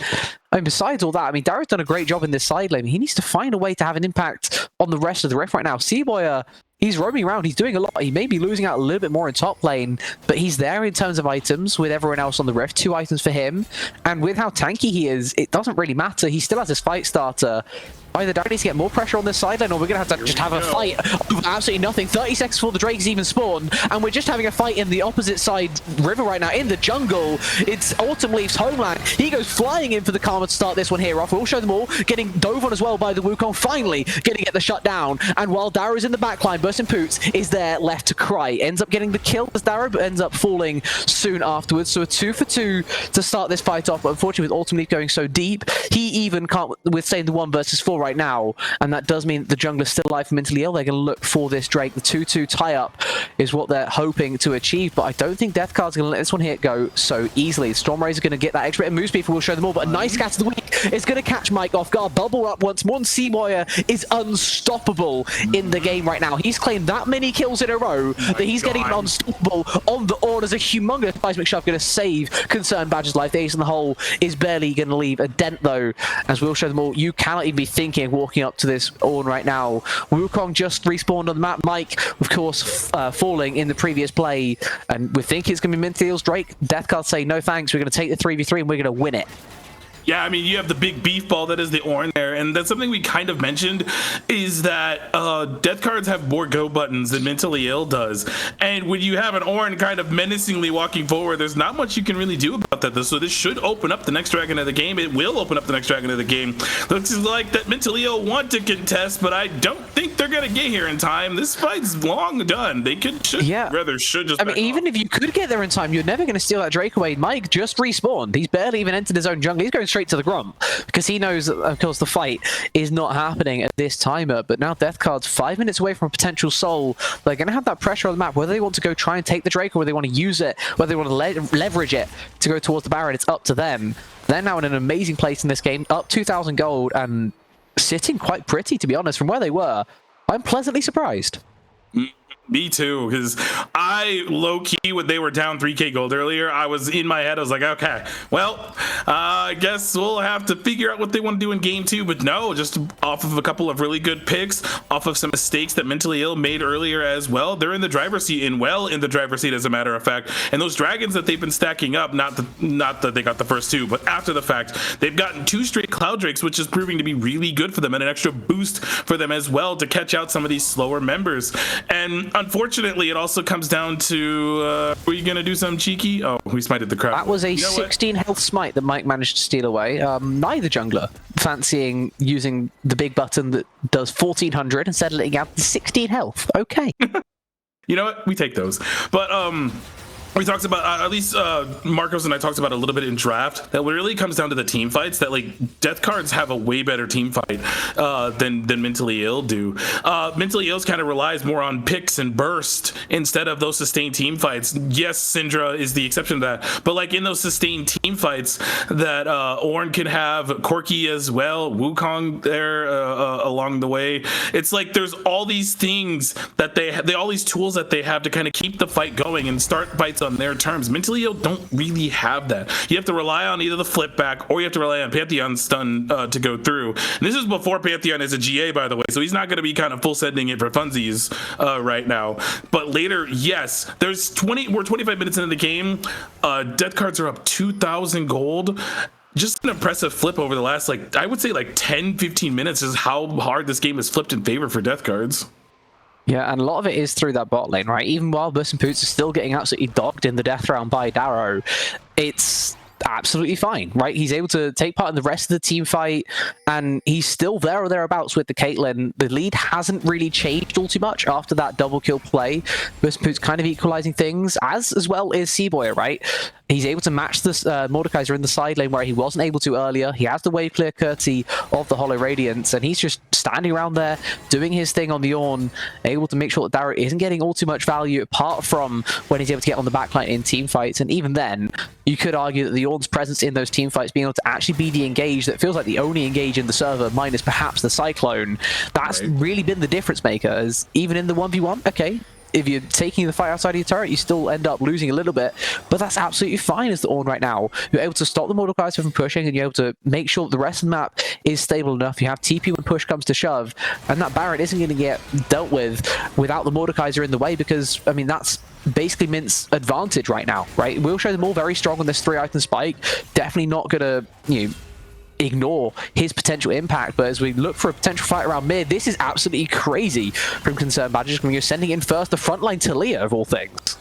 besides all that, I mean, Darrow's done a great job in this side lane. He needs to find a way to have an impact on the rest of the Rift right now. Seaboy, he's roaming around. He's doing a lot. He may be losing out a little bit more in top lane, but he's there in terms of items with everyone else on the Rift. 2 items for him. And with how tanky he is, it doesn't really matter. He still has his fight starter. Either Darrow needs to get more pressure on this sideline, or we're going to have to just have a fight over absolutely nothing. 30 seconds before the Drakes even spawn, and we're just having a fight in the opposite side river right now, in the jungle. It's Autumn Leaf's homeland. He goes flying in for the Karma to start this one here off. We'll show them all, getting dove on as well by the Wukong, finally getting to get the shut down. And while Darrow's in the backline, Bursting Poots is there left to cry. Ends up getting the kill as Darrow, but ends up falling soon afterwards. So a 2 for 2 to start this fight off, but unfortunately with Autumn Leaf going so deep, he even can't withstand the 1 versus 4 right now, and that does mean that the jungler's still alive for Mintally Ill. They're going to look for this Drake. The 2-2 tie-up is what they're hoping to achieve, but I don't think Death Card's going to let this one here go so easily. Storm Razor going to get that extra bit of move speed, we'll show them all, but a nice Scatter the Weak is going to catch Mike off guard. Bubble up once more, and Seamoyer is unstoppable in the game right now. He's claimed that many kills in a row that he's getting unstoppable on the Ornn as a humongous seismic shove going to save Concerned Badger's life. The Ace in the hole is barely going to leave a dent, though, as we'll show them all. You cannot even be thinking of walking up to this Ornn right now. Wukong just respawned on the map. Mike, of course, falling in the previous play, and we think it's going to be Mintally Ill's Drake. Death Card say, no thanks, we're going to take the 3v3 and we're going to win it. Yeah, I mean, you have the big beef ball that is the Ornn there, and that's something we kind of mentioned, is that Death Cards have more go buttons than Mintally Ill does, and when you have an Ornn kind of menacingly walking forward, there's not much you can really do about that. So this should open up the next dragon of the game. It will open up the next dragon of the game. Looks like that Mintally Ill want to contest, but I don't think they're gonna get here in time. This fight's long done. They should just. I mean, even if you could get there in time, you're never going to steal that Drake away. Mike just respawned. He's barely even entered his own jungle. He's going straight to the Grump because he knows that, of course, the fight is not happening at this timer. But now Death Card's 5 minutes away from a potential soul. They're going to have that pressure on the map. Whether they want to go try and take the Drake, or whether they want to use it, whether they want to leverage it to go towards the Baron, it's up to them. They're now in an amazing place in this game, up 2,000 gold and sitting quite pretty, to be honest. From where they were, I'm pleasantly surprised. Me too, because I low-key, when they were down 3k gold earlier, I was in my head, I was like, okay, well, I guess we'll have to figure out what they want to do in game 2, but no, just off of a couple of really good picks, off of some mistakes that Mintally Ill made earlier as well, they're in the driver's seat, and well in the driver's seat, as a matter of fact. And those dragons that they've been stacking up, not that they got the first 2, but after the fact, they've gotten 2 straight Cloud Drakes, which is proving to be really good for them, and an extra boost for them as well to catch out some of these slower members. And unfortunately, it also comes down to, were you going to do something cheeky? Oh, we smited the crowd. That was a 16 health smite that Mike managed to steal away. Neither jungler fancying using the big button that does 1400 instead of letting out the 16 health. Okay. You know what? We take those. But we talked about at least Marcos and I talked about a little bit in draft that really comes down to the team fights, that like death cards have a way better team fight than Mentally Ill do. Mentally Ill's kind of relies more on picks and burst instead of those sustained team fights. Yes, Syndra is the exception to that, but like in those sustained team fights that Ornn can have, Corki as well, Wukong there along the way. It's like there's all these things that they all these tools that they have to kind of keep the fight going and start fights on their terms. Mentally Ill don't really have that. You have to rely on either the flip back or you have to rely on Pantheon's stun to go through. And this is before Pantheon is a GA, by the way, so he's not going to be kind of full sending it for funsies right now. But later, yes, we're 25 minutes into the game. Death cards are up 2,000 gold. Just an impressive flip over the last, like, I would say like 10-15 minutes is how hard this game has flipped in favor for death cards. Yeah, and a lot of it is through that bot lane, right? Even while Bus and Poots are still getting absolutely dogged in the death round by Darrow, it's absolutely fine, right? He's able to take part in the rest of the team fight, and he's still there or thereabouts with the Caitlyn. The lead hasn't really changed all too much after that double kill play. Bus and Poots kind of equalizing things, as well is Seaboy, right? He's able to match this Mordekaiser in the side lane where he wasn't able to earlier. He has the wave clear courtesy of the Hollow Radiance, and he's just standing around there, doing his thing on the Ornn, able to make sure that Darrow isn't getting all too much value, apart from when he's able to get on the backline in team fights. And even then, you could argue that the Ornn's presence in those team fights, being able to actually be the engage that feels like the only engage in the server, minus perhaps the Cyclone, that's really been the difference maker. As even in the 1v1, okay, if you're taking the fight outside of your turret, you still end up losing a little bit, but that's absolutely fine as the Ornn right now. You're able to stop the Mordekaiser from pushing, and you're able to make sure that the rest of the map is stable enough. You have TP when push comes to shove, and that Baron isn't going to get dealt with without the Mordekaiser in the way, because, I mean, that's basically Mint's advantage right now, right? We'll show them all very strong on this 3-item spike. Definitely not going to, you know, ignore his potential impact, but as we look for a potential fight around mid, this is absolutely crazy from Concerned Badgers when you're sending in first the frontline Talia of all things.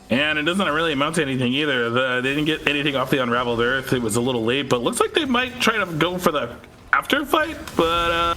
And it doesn't really amount to anything either. They didn't get anything off the Unraveled Earth. It was a little late, but looks like they might try to go for the after fight, but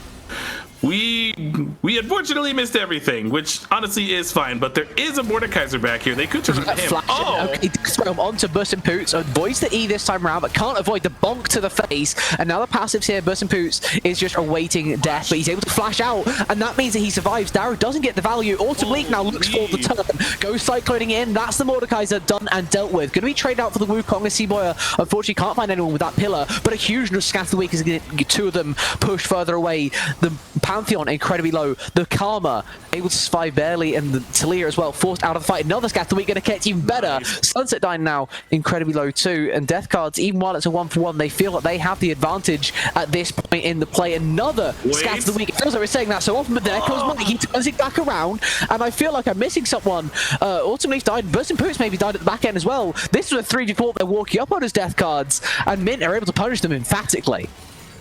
we unfortunately missed everything, which honestly is fine, but there is a Mordekaiser back here. They could turn on him. Oh! Okay, throw him onto Bus and Poots, avoids the E this time around, but can't avoid the bonk to the face. And now the passives here, Bus and Poots is just awaiting death, but he's able to flash out, and that means that he survives. Darrow doesn't get the value. Autumn Leak now looks for the turn. Goes cycloning in. That's the Mordekaiser done and dealt with. Going to be traded out for the Wukong as Seaboy. Unfortunately, can't find anyone with that pillar, but a huge Scatter the Weak is going to get two of them pushed further away. The Pantheon incredibly low. The Karma able to survive barely, and the Talia as well forced out of the fight. Another Scatter the Weak going to catch even better. Nice. Sunset Dine now incredibly low too, and Death Cards, even while it's a 1-for-1, they feel that they have the advantage at this point in the play. Another Scatter the Weak. It feels like we're saying that so often, but there comes Mike. He turns it back around, and I feel like I'm missing someone. Autumn Leaf died. Burst and Poots maybe died at the back end as well. This was a 3v4 they're walking up on as Death Cards, and Mint are able to punish them emphatically.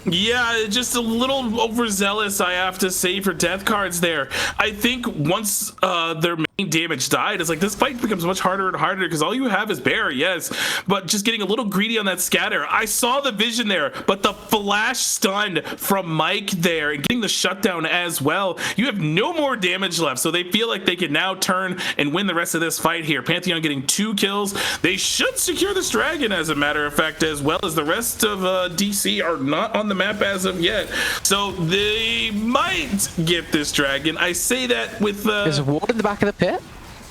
Yeah, just a little overzealous, I have to say, for death cards there. I think once their main damage died, it's like this fight becomes much harder and harder because all you have is Bear, yes, but just getting a little greedy on that scatter. I saw the vision there, but the flash stun from Mike there and getting the shutdown as well. You have no more damage left, so they feel like they can now turn and win the rest of this fight here. Pantheon getting 2 kills. They should secure this dragon, as a matter of fact, as well as the rest of DC are not on the map as of yet, so they might get this dragon. I say that with there's a ward in the back of the pit.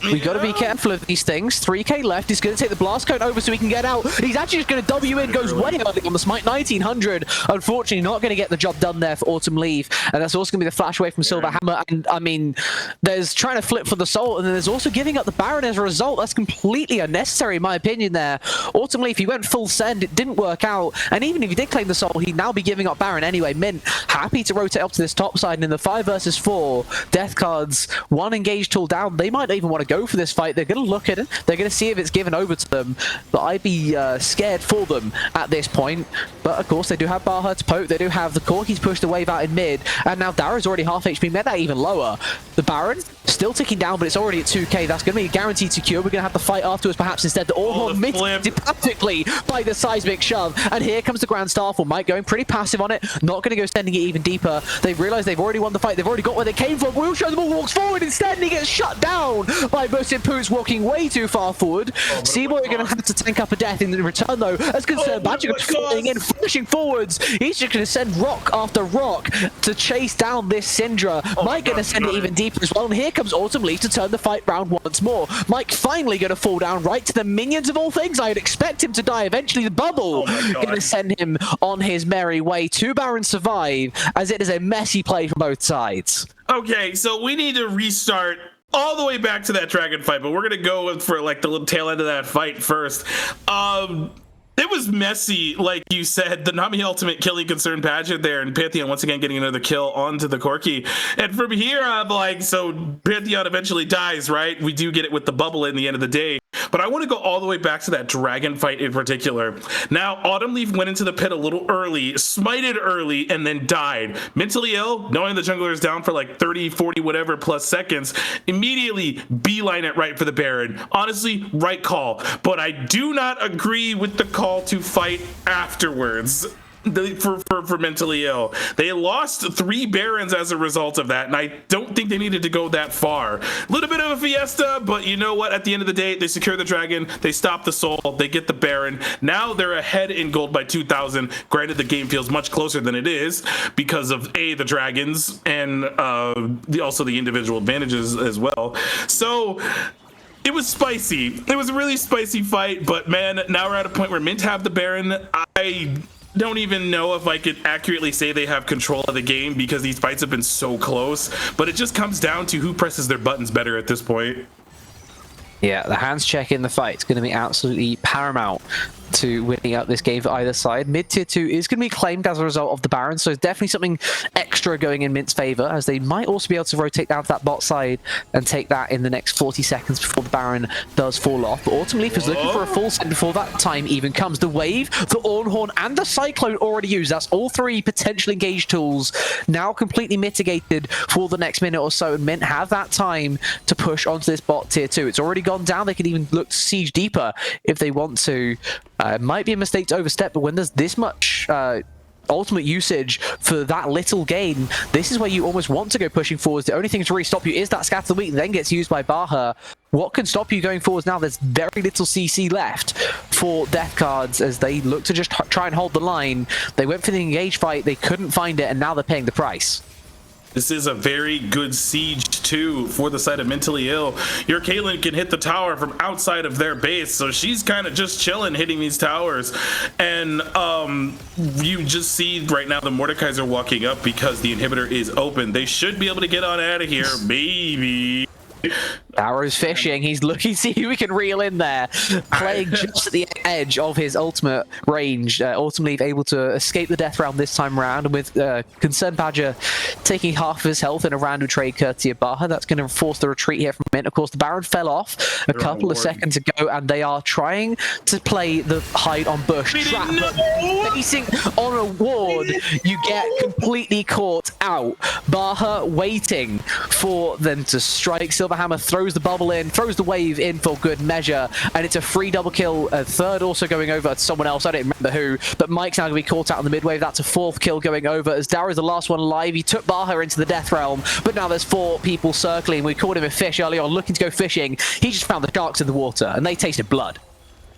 We've got to be careful of these things. 3k left. He's going to take the blast cone over so he can get out. He's actually just going to W in, goes way early on the smite. 1900. Unfortunately, not going to get the job done there for Autumn Leaf. And that's also going to be the flash away from Silver Hammer. And I mean, there's trying to flip for the soul, and then there's also giving up the Baron as a result. That's completely unnecessary, in my opinion, there. Autumn Leaf, he went full send. It didn't work out. And even if he did claim the soul, he'd now be giving up Baron anyway. Mint happy to rotate up to this top side. And in the 5 versus 4, Death Cards, one engage tool down. They might even want to to go for this fight. They're going to look at it. They're going to see if it's given over to them. But I'd be scared for them at this point. But of course, they do have Baha to poke. They do have the Corki's pushed the wave out in mid. And now Dara's already half HP. Made that even lower. The Baron still ticking down, but it's already at 2k. That's going to be a guaranteed secure. We're going to have the fight afterwards, perhaps instead. The Ornhorn mitigated perfectly by the seismic shove. And here comes the Grand Starfall. Mike going pretty passive on it. Not going to go sending it even deeper. They've realized they've already won the fight. They've already got where they came from. Will show them all, walks forward instead, and he gets shut down by Busin Poots walking way too far forward. Seaboy are going to have to tank up a death in return, though. As Concerned Badger goes flying in, flashing forwards. He's just going to send rock after rock to chase down this Syndra. Mike going to send it even deeper as well. And here comes Autumn Leaf to turn the fight round once more. Mike finally going to fall down right to the minions of all things. I'd expect him to die eventually. The bubble going to send him on his merry way. 2 Barons survive, as it is a messy play from both sides. Okay, so we need to restart all the way back to that dragon fight, but we're gonna go for like the little tail end of that fight first. It was messy, like you said. The Nami ultimate killing Concerned Pageant there, and Pantheon once again getting another kill onto the Corki. And from here, I'm like, so Pantheon eventually dies, right? We do get it with the bubble in the end of the day. But I want to go all the way back to that dragon fight in particular. Now, Autumn Leaf went into the pit a little early, smited early, and then died. Mentally ill, knowing the jungler is down for like 30, 40, whatever plus seconds, immediately beeline it right for the Baron. Honestly, right call. But I do not agree with the call to fight afterwards. For mentally ill. They lost 3 Barons as a result of that, and I don't think they needed to go that far. A little bit of a fiesta, but you know what? At the end of the day, they secure the dragon, they stop the soul, they get the Baron. Now they're ahead in gold by 2,000. Granted, the game feels much closer than it is because of the dragons and also the individual advantages as well. So it was spicy. It was a really spicy fight, but man, now we're at a point where Mint have the Baron. I don't even know if I could accurately say they have control of the game because these fights have been so close, but it just comes down to who presses their buttons better at this point. Yeah, the hands check in the fight is going to be absolutely paramount to winning out this game for either side. Mid tier 2 is going to be claimed as a result of the Baron, so definitely something extra going in Mint's favor, as they might also be able to rotate down to that bot side and take that in the next 40 seconds before the Baron does fall off. But Autumn Leaf is looking for a full set before that time even comes. The Wave, the Ornhorn, and the Cyclone already used. That's all 3 potential engaged tools now completely mitigated for the next minute or so, and Mint have that time to push onto this bot tier 2. It's already gone down. They can even look to siege deeper if they want to. It might be a mistake to overstep, but when there's this much ultimate usage for that little gain, this is where you almost want to go pushing forwards. The only thing to really stop you is that Scatter the Weak, then gets used by Baha. What can stop you going forwards now? There's very little CC left for Death Cards as they look to just try and hold the line. They went for the engage fight, they couldn't find it, and now they're paying the price. This is a very good siege, too, for the side of Mentally Ill. Your Caitlyn can hit the tower from outside of their base, so she's kind of just chilling, hitting these towers. And you just see right now the Mordekaiser walking up because the inhibitor is open. They should be able to get on out of here, maybe. Arrow's fishing. He's looking to see who we can reel in there. Playing just at the edge of his ultimate range. Autumn Leaf able to escape the death round this time around, and with Concerned Badger taking half of his health in a random trade courtesy of Baha, that's going to force the retreat here from Mint. Of course, the Baron fell off a couple of seconds ago, and they are trying to play the hide on bush trap. Facing on a ward, you get completely caught out. Baha waiting for them to strike. Silverhammer throws the bubble in, throws the wave in for good measure, and it's a free double kill. A third also going over to someone else. I don't remember who, but Mike's now going to be caught out on the mid wave. That's a 4th kill going over as Dara's the last one alive. He took Baha into the death realm, but now there's 4 people circling. We called him a fish earlier on, looking to go fishing. He just found the sharks in the water, and they tasted blood.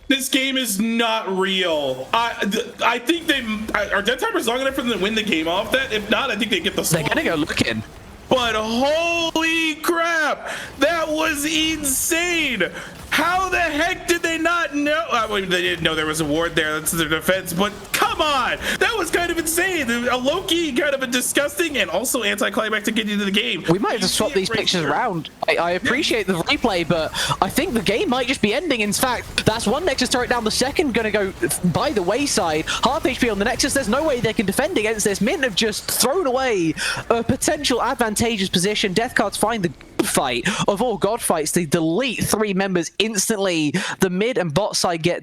This game is not real. I think they are dead timers long enough for them to win the game off that. If not, I think they get the They're gonna go looking. But holy crap, that was insane. How the heck did they not know? They didn't know there was a ward there. That's their defense. But come on, that was kind of insane. A Loki, kind of a disgusting and also anticlimactic getting into the game. We might have to swap these pictures around. I appreciate the replay, but I think the game might just be ending. In fact, that's one Nexus turret down. The second going to go by the wayside. Half HP on the Nexus. There's no way they can defend against this. Mint have just thrown away a potential advantageous position. Death Cards find the fight of all god fights. They delete 3 members instantly. The mid and bot side get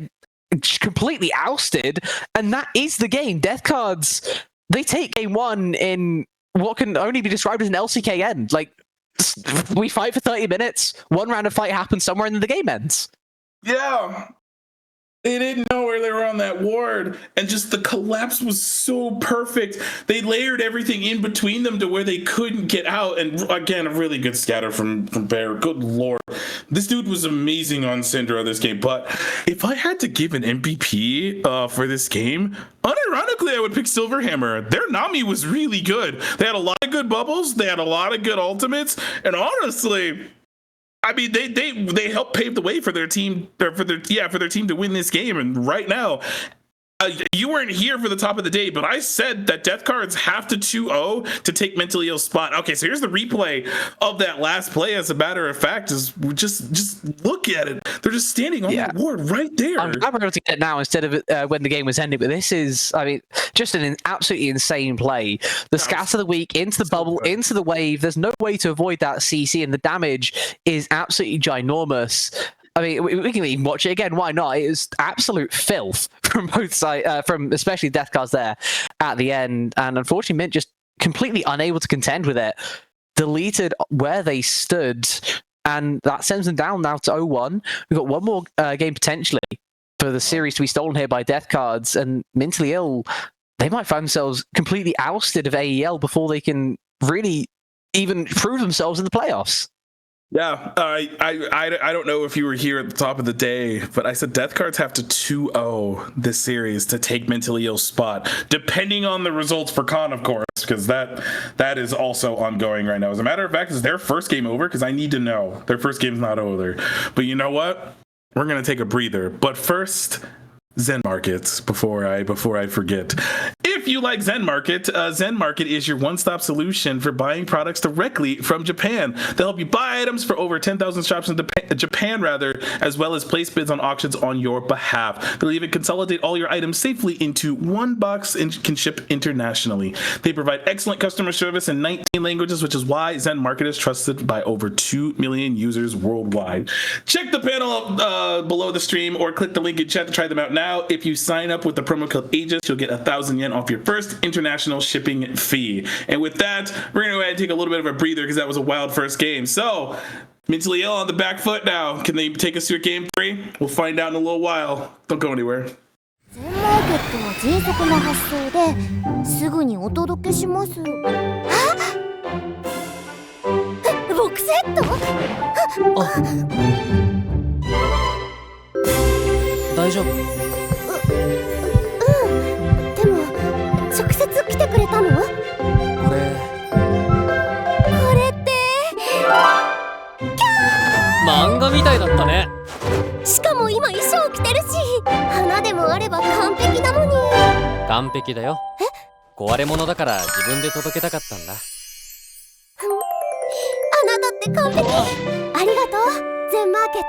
completely ousted, and that is the game. Death Cards, they take game 1 in what can only be described as an LCK end. Like, we fight for 30 minutes, 1 round of fight happens somewhere, and then the game ends. Yeah. They didn't know where they were on that ward, and just the collapse was so perfect. They layered everything in between them to where they couldn't get out, and again, a really good scatter from Bear. Good lord. This dude was amazing on Syndra this game, but if I had to give an MVP for this game, unironically, I would pick Silverhammer. Their Nami was really good. They had a lot of good bubbles, they had a lot of good ultimates, and honestly, I mean, they helped pave the way for their team, or for their team to win this game. And right now, you weren't here for the top of the day, but I said that Death Cards have to 2-0 to take Mentally Ill's spot. Okay, so here's the replay of that last play. As a matter of fact, is just look at it. They're just standing on the ward right there. I'm glad we're able to get it now instead of when the game was ending. But this is, I mean, just an absolutely insane play. The scatter the weak into the bubble, into the wave. There's no way to avoid that CC, and the damage is absolutely ginormous. I mean, we can even watch it again. Why not? It was absolute filth from both sides, from especially Death Cards there at the end. And unfortunately, Mint just completely unable to contend with it. Deleted where they stood, and that sends them down now to 0-1. We've got one more game potentially for the series to be stolen here by Death Cards, and Mentally Ill, they might find themselves completely ousted of AEL before they can really even prove themselves in the playoffs. Yeah, I don't know if you were here at the top of the day, but I said Death Cards have to 2-0 this series to take Mentally Ill's spot, depending on the results for Con, of course, because that is also ongoing right now. As a matter of fact, is their first game over? Because I need to know. Their first game's not over. But you know what? We're going to take a breather. But first, Zen Market, before I forget. If you like Zen Market is your one-stop solution for buying products directly from Japan. They'll help you buy items for over 10,000 shops in Japan, as well as place bids on auctions on your behalf. They'll even consolidate all your items safely into one box and can ship internationally. They provide excellent customer service in 19 languages, which is why Zen Market is trusted by over 2 million users worldwide. Check the panel below the stream or click the link in chat to try them out now. If you sign up with the promo code Aegis, you'll get 1,000 yen off your first international shipping fee. And with that, we're going to go ahead and take a little bit of a breather because that was a wild first game. So, Mentally Ill on the back foot now. Can they take us to game 3? We'll find out in a little while. Don't go anywhere. 全マーケットは迅速な発送ですぐにお届けします。あ、ボックセット？大丈夫？でも直接来てくれたの？これって漫画みたいだったね。しかも今衣装着てるし、花でもあれば完璧なのに。完璧だよ。壊れ物だから自分で届けたかったんだ。あなたって完璧。ありがとう、全マーケット。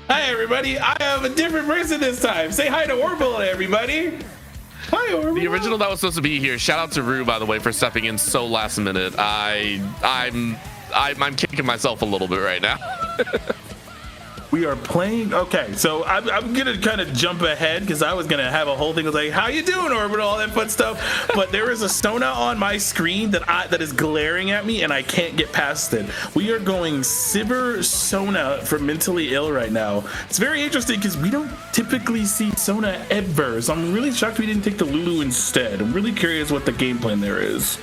Hi, everybody. I am a different person this time. Say hi to Orbital, everybody. Hi, Orbital. The original that was supposed to be here. Shout out to Rue, by the way, for stepping in so last minute. I'm kicking myself a little bit right now. We are playing. Okay, so I'm gonna kind of jump ahead because I was gonna have a whole thing of like, "How you doing, Orbital?" All that fun stuff. But there is a Sona on my screen that is glaring at me, and I can't get past it. We are going Sivir Sona for Mentally Ill right now. It's very interesting because we don't typically see Sona ever, so I'm really shocked we didn't take the Lulu instead. I'm really curious what the game plan there is.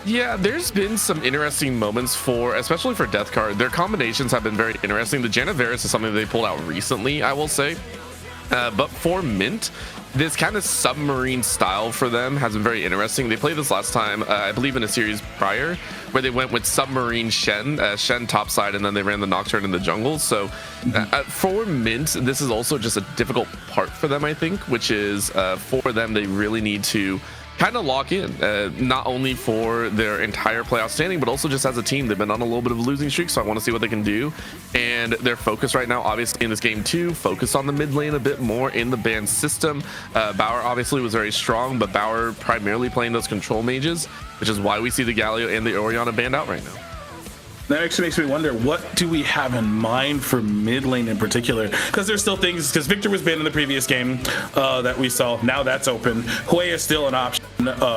Yeah, there's been some interesting moments especially for Death Card. Their combinations have been very interesting. The Janaveris is something they pulled out recently, I will say. But for Mint, this kind of submarine style for them has been very interesting. They played this last time, I believe in a series prior, where they went with submarine Shen topside, and then they ran the Nocturne in the jungle. So for Mint, this is also just a difficult part for them, I think, which is for them, they really need to kind of lock in, not only for their entire playoff standing, but also just as a team. They've been on a little bit of a losing streak, so I want to see what they can do. And their focus right now, obviously in this game too, focus on the mid lane a bit more in the ban system. Bauer obviously was very strong, but Bauer primarily playing those control mages, which is why we see the Galio and the Orianna banned out right now. That actually makes me wonder, what do we have in mind for mid lane in particular? Because there's still things, because Victor was banned in the previous game that we saw. Now that's open. Hue is still an option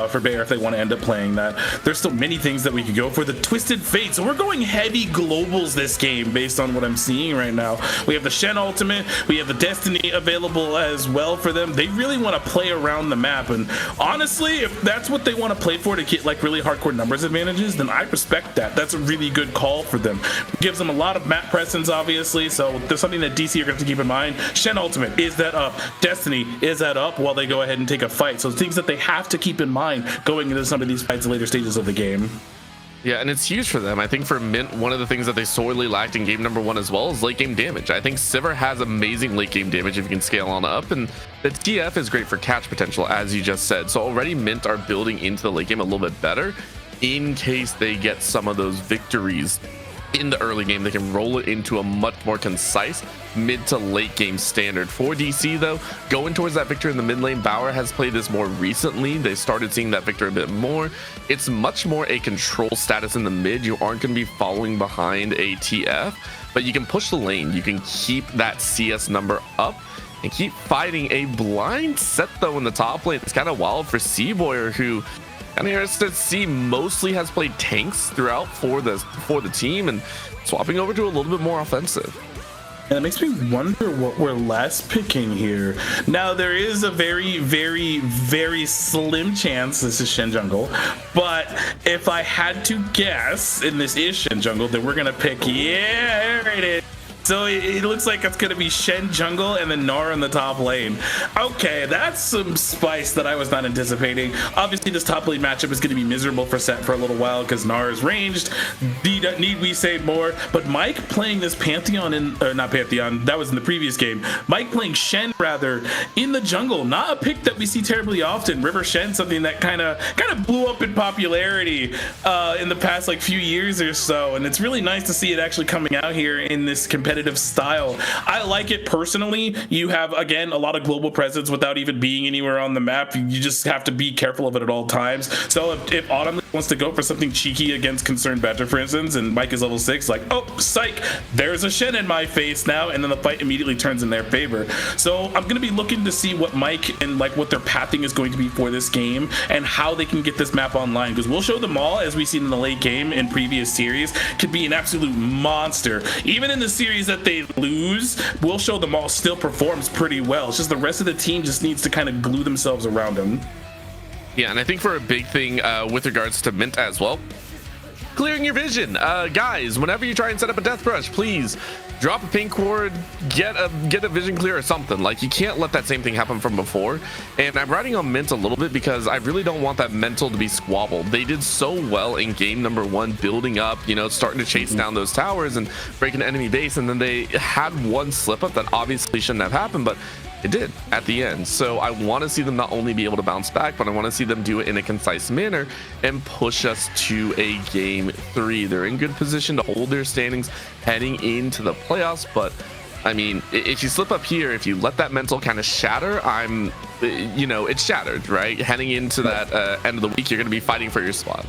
for Bayer if they want to end up playing that. There's still many things that we could go for. The Twisted Fate. So we're going heavy globals this game based on what I'm seeing right now. We have the Shen ultimate. We have the Destiny available as well for them. They really want to play around the map. And honestly, if that's what they want to play for to get like really hardcore numbers advantages, then I respect that. That's a really good call for them. It gives them a lot of map presence, obviously, so there's something that DC are going to keep in mind. Shen ultimate, is that up? Destiny, is that up while they go ahead and take a fight? So things that they have to keep in mind going into some of these fights later stages of the game. Yeah, and it's huge for them. I think for Mint, one of the things that they sorely lacked in game number 1 as well is late game damage. I think Sivir has amazing late game damage if you can scale on up, and the TF is great for catch potential, as you just said. So already Mint are building into the late game a little bit better. In case they get some of those victories in the early game, they can roll it into a much more concise mid to late game standard. For DC though, going towards that victor in the mid lane, Bauer has played this more recently. They started seeing that victor a bit more. It's much more a control status in the mid. You aren't going to be following behind a TF, but you can push the lane. You can keep that CS number up and keep fighting. A blind set though in the top lane. It's kind of wild for Seaboyer, who and see mostly has played tanks throughout for the team and swapping over to a little bit more offensive. And it makes me wonder what we're last picking here. Now, there is a very, very, very slim chance this is Shen Jungle, but if I had to guess, in this is Shen Jungle, then we're gonna pick, yeah, there it is. So it looks like it's going to be Shen Jungle and then Gnar in the top lane. Okay, that's some spice that I was not anticipating. Obviously, this top lane matchup is going to be miserable for Set for a little while because Gnar is ranged. Need we say more? But Mike playing this Pantheon not Pantheon, that was in the previous game. Mike playing Shen rather in the jungle, not a pick that we see terribly often. River Shen, something that kind of blew up in popularity in the past like few years or so, and it's really nice to see it actually coming out here in this competitive style. I like it personally. You have, again, a lot of global presence without even being anywhere on the map. You just have to be careful of it at all times. So if Autumn wants to go for something cheeky against Concerned Badger, for instance, and Mike is level 6, like, oh, psych, there's a Shen in my face now, and then the fight immediately turns in their favor. So I'm going to be looking to see what Mike and like what their pathing is going to be for this game and how they can get this map online, because we'll show them all, as we've seen in the late game in previous series, could be an absolute monster. Even in the series that they lose, we'll show them all still performs pretty well. It's just the rest of the team just needs to kind of glue themselves around him. Yeah, and I think for a big thing with regards to Mint as well, clearing your vision. Guys, whenever you try and set up a death brush, please drop a pink ward, get a vision clear or something. Like, you can't let that same thing happen from before. And I'm riding on Mint a little bit because I really don't want that mental to be squabbled. They did so well in game number 1, building up, you know, starting to chase down those towers and break an enemy base, and then they had one slip up that obviously shouldn't have happened, but it did at the end. So I want to see them not only be able to bounce back, but I want to see them do it in a concise manner and push us to a game 3. They're in good position to hold their standings heading into the playoffs, but I mean, if you slip up here, if you let that mental kind of shatter, it's shattered, right? Heading into that end of the week, you're going to be fighting for your spot.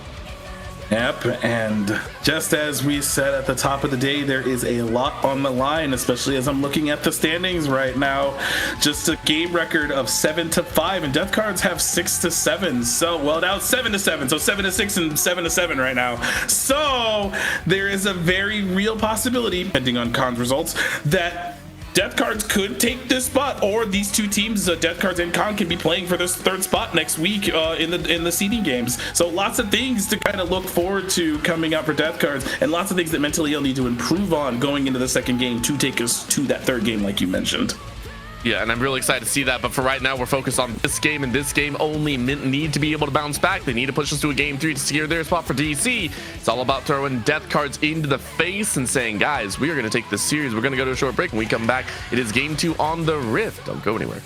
Yep, and just as we said at the top of the day, there is a lot on the line, especially as I'm looking at the standings right now. Just a game record of 7-5, and Death Cards have 6-7. So, well, now it's 7-7, so 7-6 and 7-7 right now. So there is a very real possibility, depending on Khan's results, that Death Cards could take this spot, or these two teams, Death Cards and Khan, can be playing for this third spot next week in the seeding games. So lots of things to kind of look forward to coming out for Death Cards, and lots of things that Mintally will need to improve on going into the second game to take us to that third game, like you mentioned. Yeah, and I'm really excited to see that. But for right now, we're focused on this game, and this game only. Mint need to be able to bounce back. They need to push us to a game 3 to secure their spot for DC. It's all about throwing Death Cards into the face and saying, guys, we are going to take this series. We're going to go to a short break. When we come back, it is game 2 on the Rift. Don't go anywhere.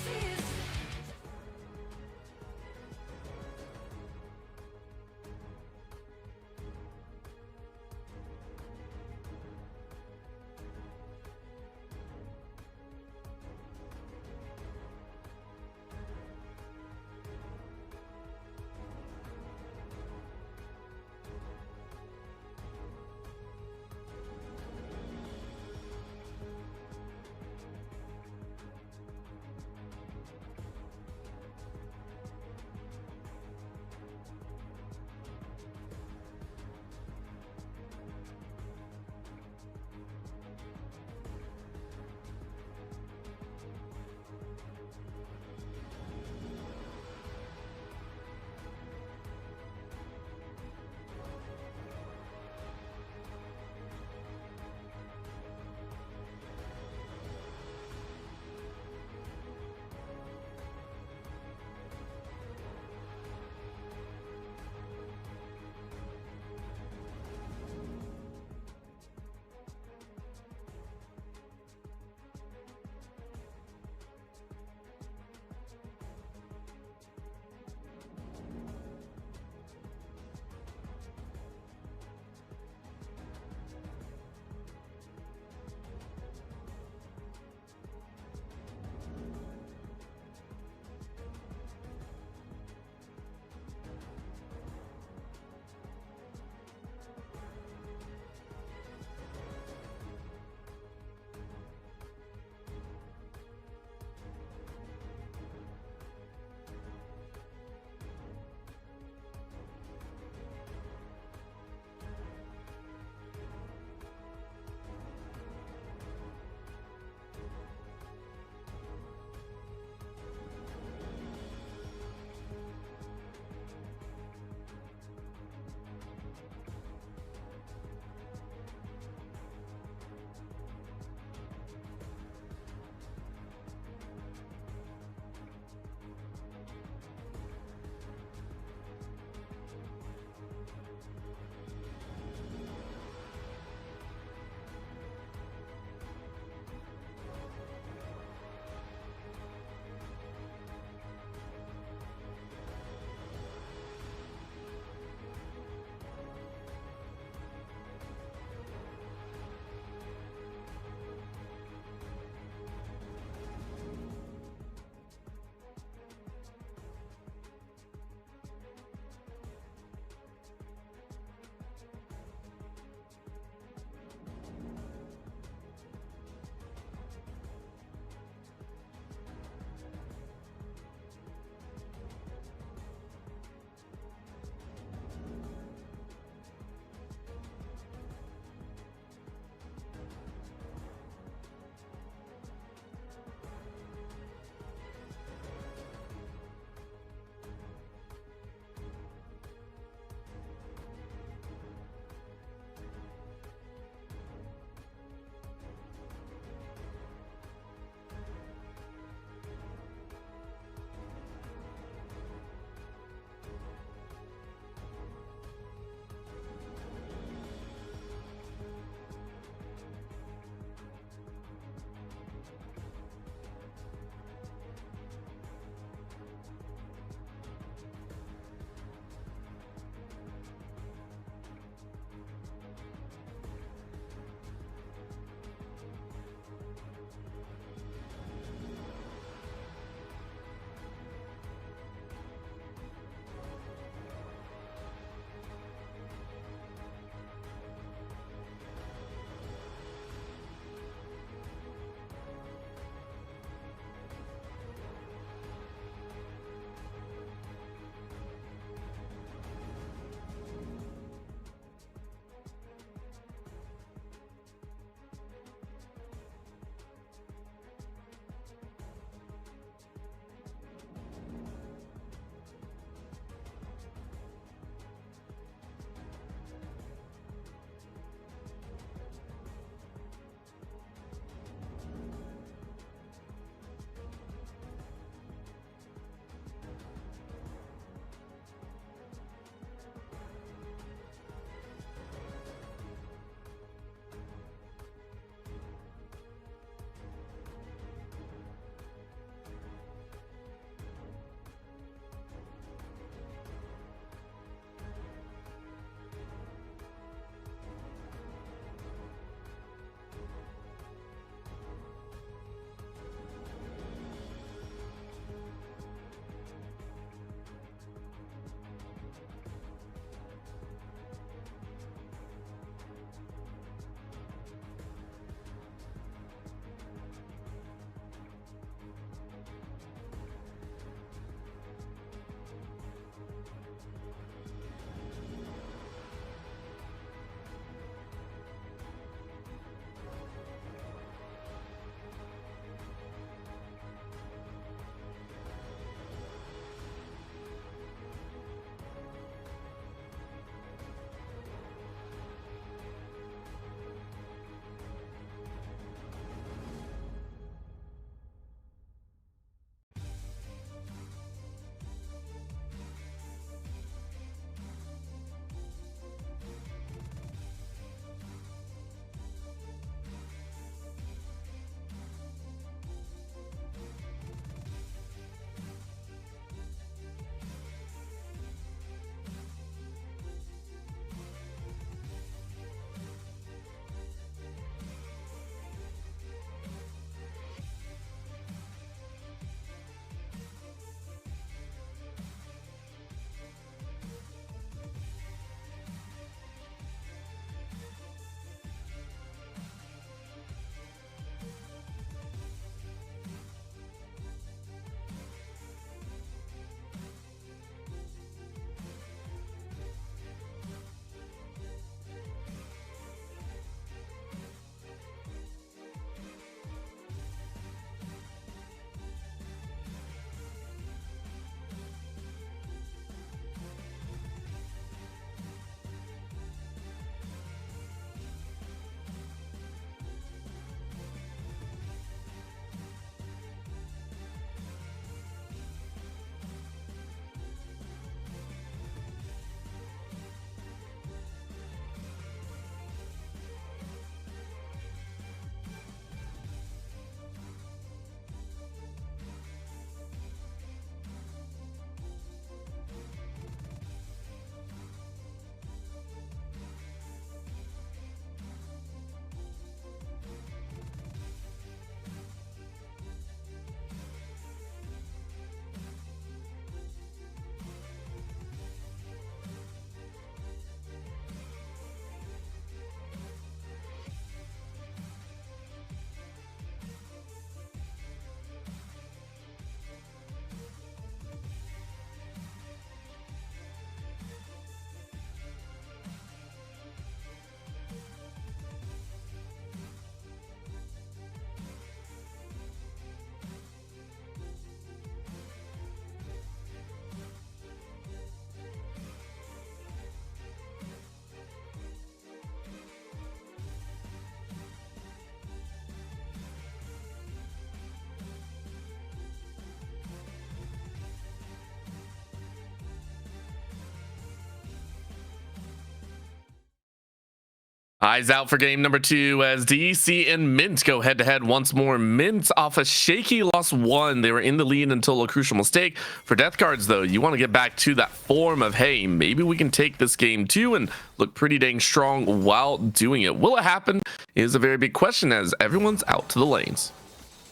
Eyes out for game number 2 as DC and Mint go head to head once more. Mint off a shaky loss 1. They were in the lead until a crucial mistake. For Death Cards though, you want to get back to that form of, hey, maybe we can take this game too and look pretty dang strong while doing it. Will it happen is a very big question as everyone's out to the lanes.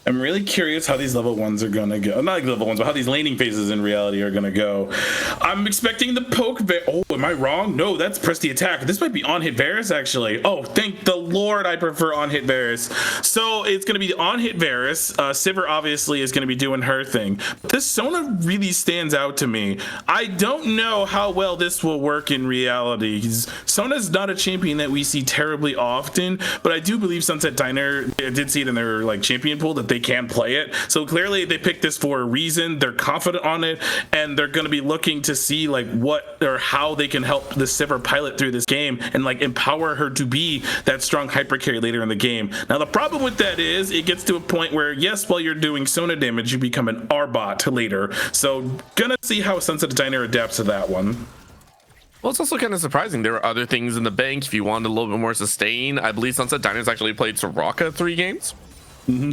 I'm really curious how these level 1s are going to go. Not like level 1s, but how these laning phases in reality are going to go. I'm expecting the poke. Oh, am I wrong? No, that's press the attack. This might be on-hit Varus, actually. Oh, thank the Lord I prefer on-hit Varus. So it's going to be on-hit Varus. Sivir obviously is going to be doing her thing. But this Sona really stands out to me. I don't know how well this will work in reality. Sona's not a champion that we see terribly often, but I do believe Sunset Diner did see it in their like champion pool that they can play it. So clearly they picked this for a reason. They're confident on it, and they're going to be looking to see like what or how they can help the Sivir pilot through this game and like empower her to be that strong hyper carry later in the game. Now the problem with that is it gets to a point where yes, while you're doing Sona damage, you become an Arbot later. So gonna see how Sunset Diner adapts to that one. Well, it's also kind of surprising. There are other things in the bank if you wanted a little bit more sustain. I believe Sunset Diner's actually played Soraka 3 games.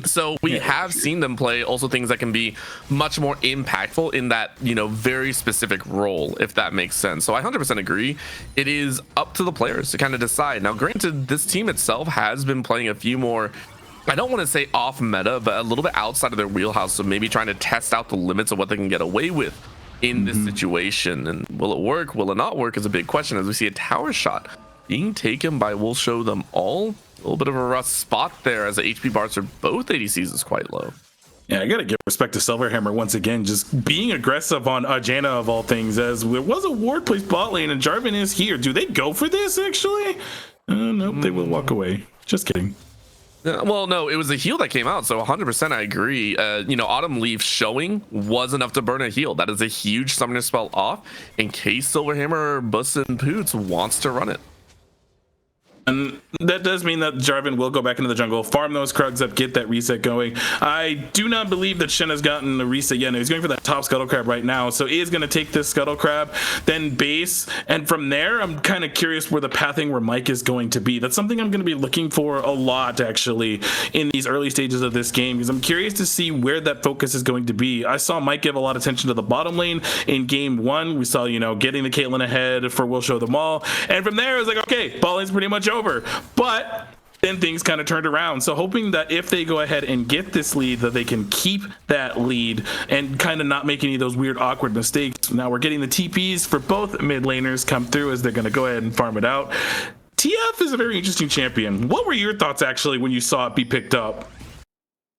So we have seen them play also things that can be much more impactful in that, you know, very specific role, if that makes sense. So I 100% agree. It is up to the players to kind of decide. Now, granted, this team itself has been playing a few more, I don't want to say off meta, but a little bit outside of their wheelhouse. So maybe trying to test out the limits of what they can get away with in this situation. And will it work? Will it not work is a big question as we see a tower shot being taken by We'll Show Them All. A little bit of a rough spot there as the HP bars for both ADCs is quite low. Yeah, I gotta give respect to Silverhammer once again, just being aggressive on Jaina of all things, as there was a ward placed bot lane and Jarvan is here. Do they go for this actually? Nope, they will walk away. Just kidding. Well, no, it was a heal that came out, so 100% I agree. You know, Autumn Leaf showing was enough to burn a heal. That is a huge summoner spell off in case Silverhammer or Buss and Poots wants to run it. And that does mean that Jarvan will go back into the jungle, farm those Krugs up, get that reset going. I do not believe that Shen has gotten the reset yet. No, he's going for that top Scuttle Crab right now. So he is going to take this Scuttle Crab, then base. And from there, I'm kind of curious where the pathing where Mike is going to be. That's something I'm going to be looking for a lot, actually, in these early stages of this game, because I'm curious to see where that focus is going to be. I saw Mike give a lot of attention to the bottom lane in game 1. We saw, you know, getting the Caitlyn ahead for We'll Show Them All. And from there, it was like, okay, ball lane's pretty much over. But then things kind of turned around. So hoping that if they go ahead and get this lead, that they can keep that lead and kind of not make any of those weird, awkward mistakes. Now we're getting the TPs for both mid laners come through as they're going to go ahead and farm it out. TF is a very interesting champion. What were your thoughts actually when you saw it be picked up?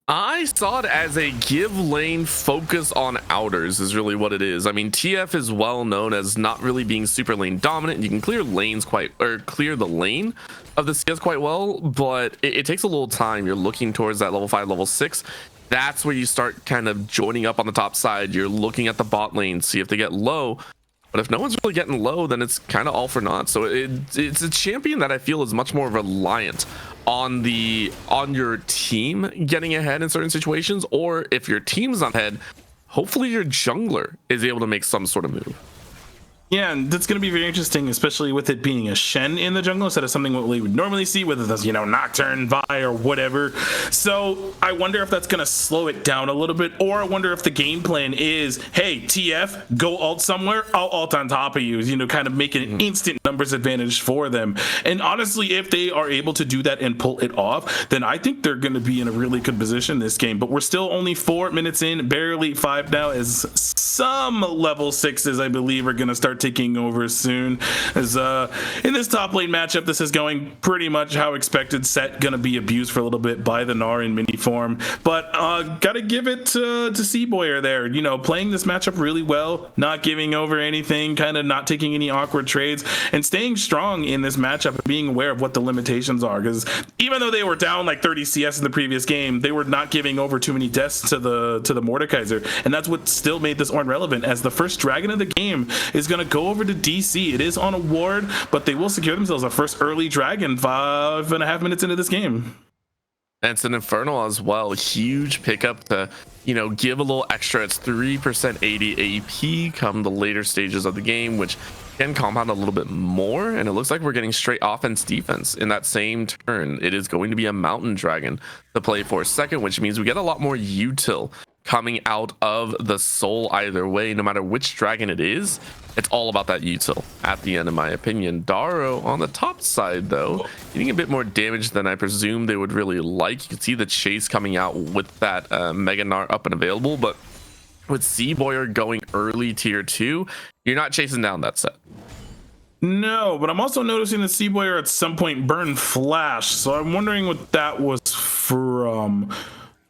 I saw it as a give lane focus on outers is really what it is. I mean, TF is well known as not really being super lane dominant. You can clear lanes clear the lane of the CS quite well, but it takes a little time. You're looking towards that level 5, level 6. That's where you start kind of joining up on the top side. You're looking at the bot lane, see if they get low. But if no one's really getting low, then it's kind of all for naught. So it's a champion that I feel is much more reliant on your team getting ahead in certain situations, or if your team's not ahead, hopefully your jungler is able to make some sort of move. Yeah, and that's going to be very interesting, especially with it being a Shen in the jungle instead of something what we would normally see, whether that's, you know, Nocturne, Vi, or whatever. So I wonder if that's going to slow it down a little bit, or I wonder if the game plan is, hey, TF, go ult somewhere, I'll ult on top of you, you know, kind of make an instant numbers advantage for them. And honestly, if they are able to do that and pull it off, then I think they're going to be in a really good position this game. But we're still only 4 minutes in, barely 5 now, as some level 6s, I believe, are going to start taking over soon. As in this top lane matchup, this is going pretty much how expected. Set gonna be abused for a little bit by the Gnar in mini form, but gotta give it to Seaboyer there, you know, playing this matchup really well, not giving over anything, kind of not taking any awkward trades, and staying strong in this matchup and being aware of what the limitations are, because even though they were down like 30 CS in the previous game, they were not giving over too many deaths to the Mordekaiser, and that's what still made this Ornn relevant, as the first dragon of the game is gonna go over to DC. It is on a ward, but they will secure themselves a first early dragon 5.5 minutes into this game. And it's an Infernal as well. Huge pickup to, you know, give a little extra. It's 3% 80 AP come the later stages of the game, which can compound a little bit more, and it looks like we're getting straight offense defense in that same turn. It is going to be a mountain dragon to play for a second, which means we get a lot more util coming out of the soul either way. No matter which dragon it is, it's all about that util at the end, in my opinion. Daro on the top side, though, getting a bit more damage than I presume they would really like. You can see the chase coming out with that Mega Gnar up and available, but with Seaboyer going early tier 2, you're not chasing down that set. No, but I'm also noticing that Seaboyer at some point burned Flash, so I'm wondering what that was from.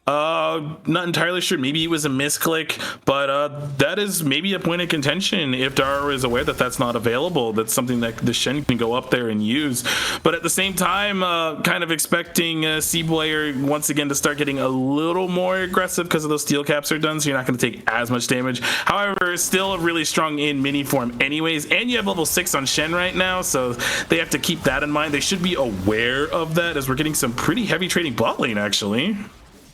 Not entirely sure. Maybe it was a misclick, but that is maybe a point of contention if Daro is aware that that's not available. That's something that the Shen can go up there and use. But at the same time, kind of expecting Seaboyer once again to start getting a little more aggressive because of those steel caps are done, so you're not going to take as much damage. However, still really strong in mini form anyways, and you have level 6 on Shen right now, so they have to keep that in mind. They should be aware of that as we're getting some pretty heavy trading bot lane, actually.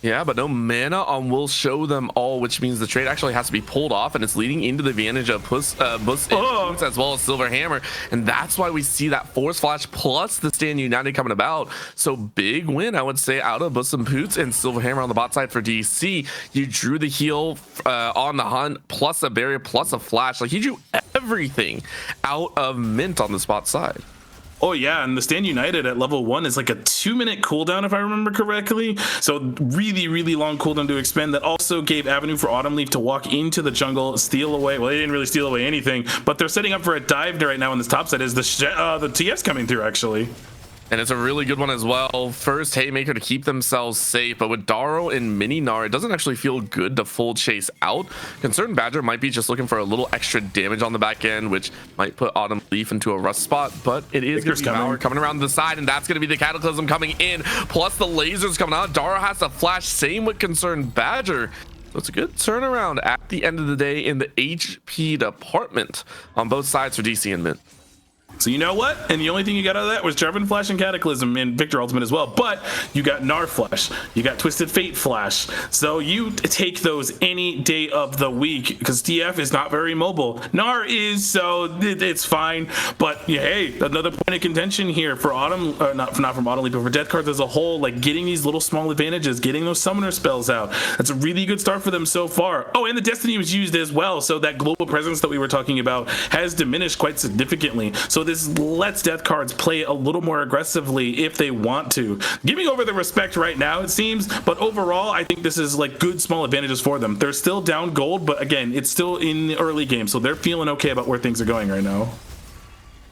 Yeah, but no mana on Will Show Them All, which means the trade actually has to be pulled off, and it's leading into the advantage of Bus as well as Silver Hammer, and that's why we see that Force Flash plus the Stand United coming about. So big win, I would say, out of Bus and Poots and Silver Hammer on the bot side for DC. You drew the heal on the hunt, plus a barrier, plus a flash. Like, he drew everything out of Mint on the spot side. Oh yeah, and the Stand United at level 1 is like a 2-minute cooldown if I remember correctly. So really, really long cooldown to expend. That also gave avenue for Autumn Leaf to walk into the jungle, steal away. Well, they didn't really steal away anything, but they're setting up for a dive right now on this top side. Is the TS coming through actually? And it's a really good one as well. First Haymaker to keep themselves safe, but with Daro and Mini Gnar, it doesn't actually feel good to full chase out. Concerned Badger might be just looking for a little extra damage on the back end, which might put Autumn Leaf into a rust spot, but it is going to be Power coming around the side, and that's going to be the Cataclysm coming in, plus the lasers coming out. Daro has to flash, same with Concerned Badger. So it's a good turnaround at the end of the day in the HP department on both sides for DC and Mint. So you know what? And the only thing you got out of that was Jarvan Flash and Cataclysm and Victor Ultimate as well. But you got Gnar Flash, you got Twisted Fate Flash. So you take those any day of the week because TF is not very mobile. Gnar is, so it's fine. But yeah, hey, another point of contention here for Autumn, not from Autumn Leap, but for Death Cards as a whole. Like getting these little small advantages, getting those summoner spells out. That's a really good start for them so far. Oh, and the Destiny was used as well. So that global presence that we were talking about has diminished quite significantly. So this lets Death Cards play a little more aggressively if they want to. Giving over the respect right now, it seems, but overall, I think this is like good small advantages for them. They're still down gold, but again, it's still in the early game, so they're feeling okay about where things are going right now.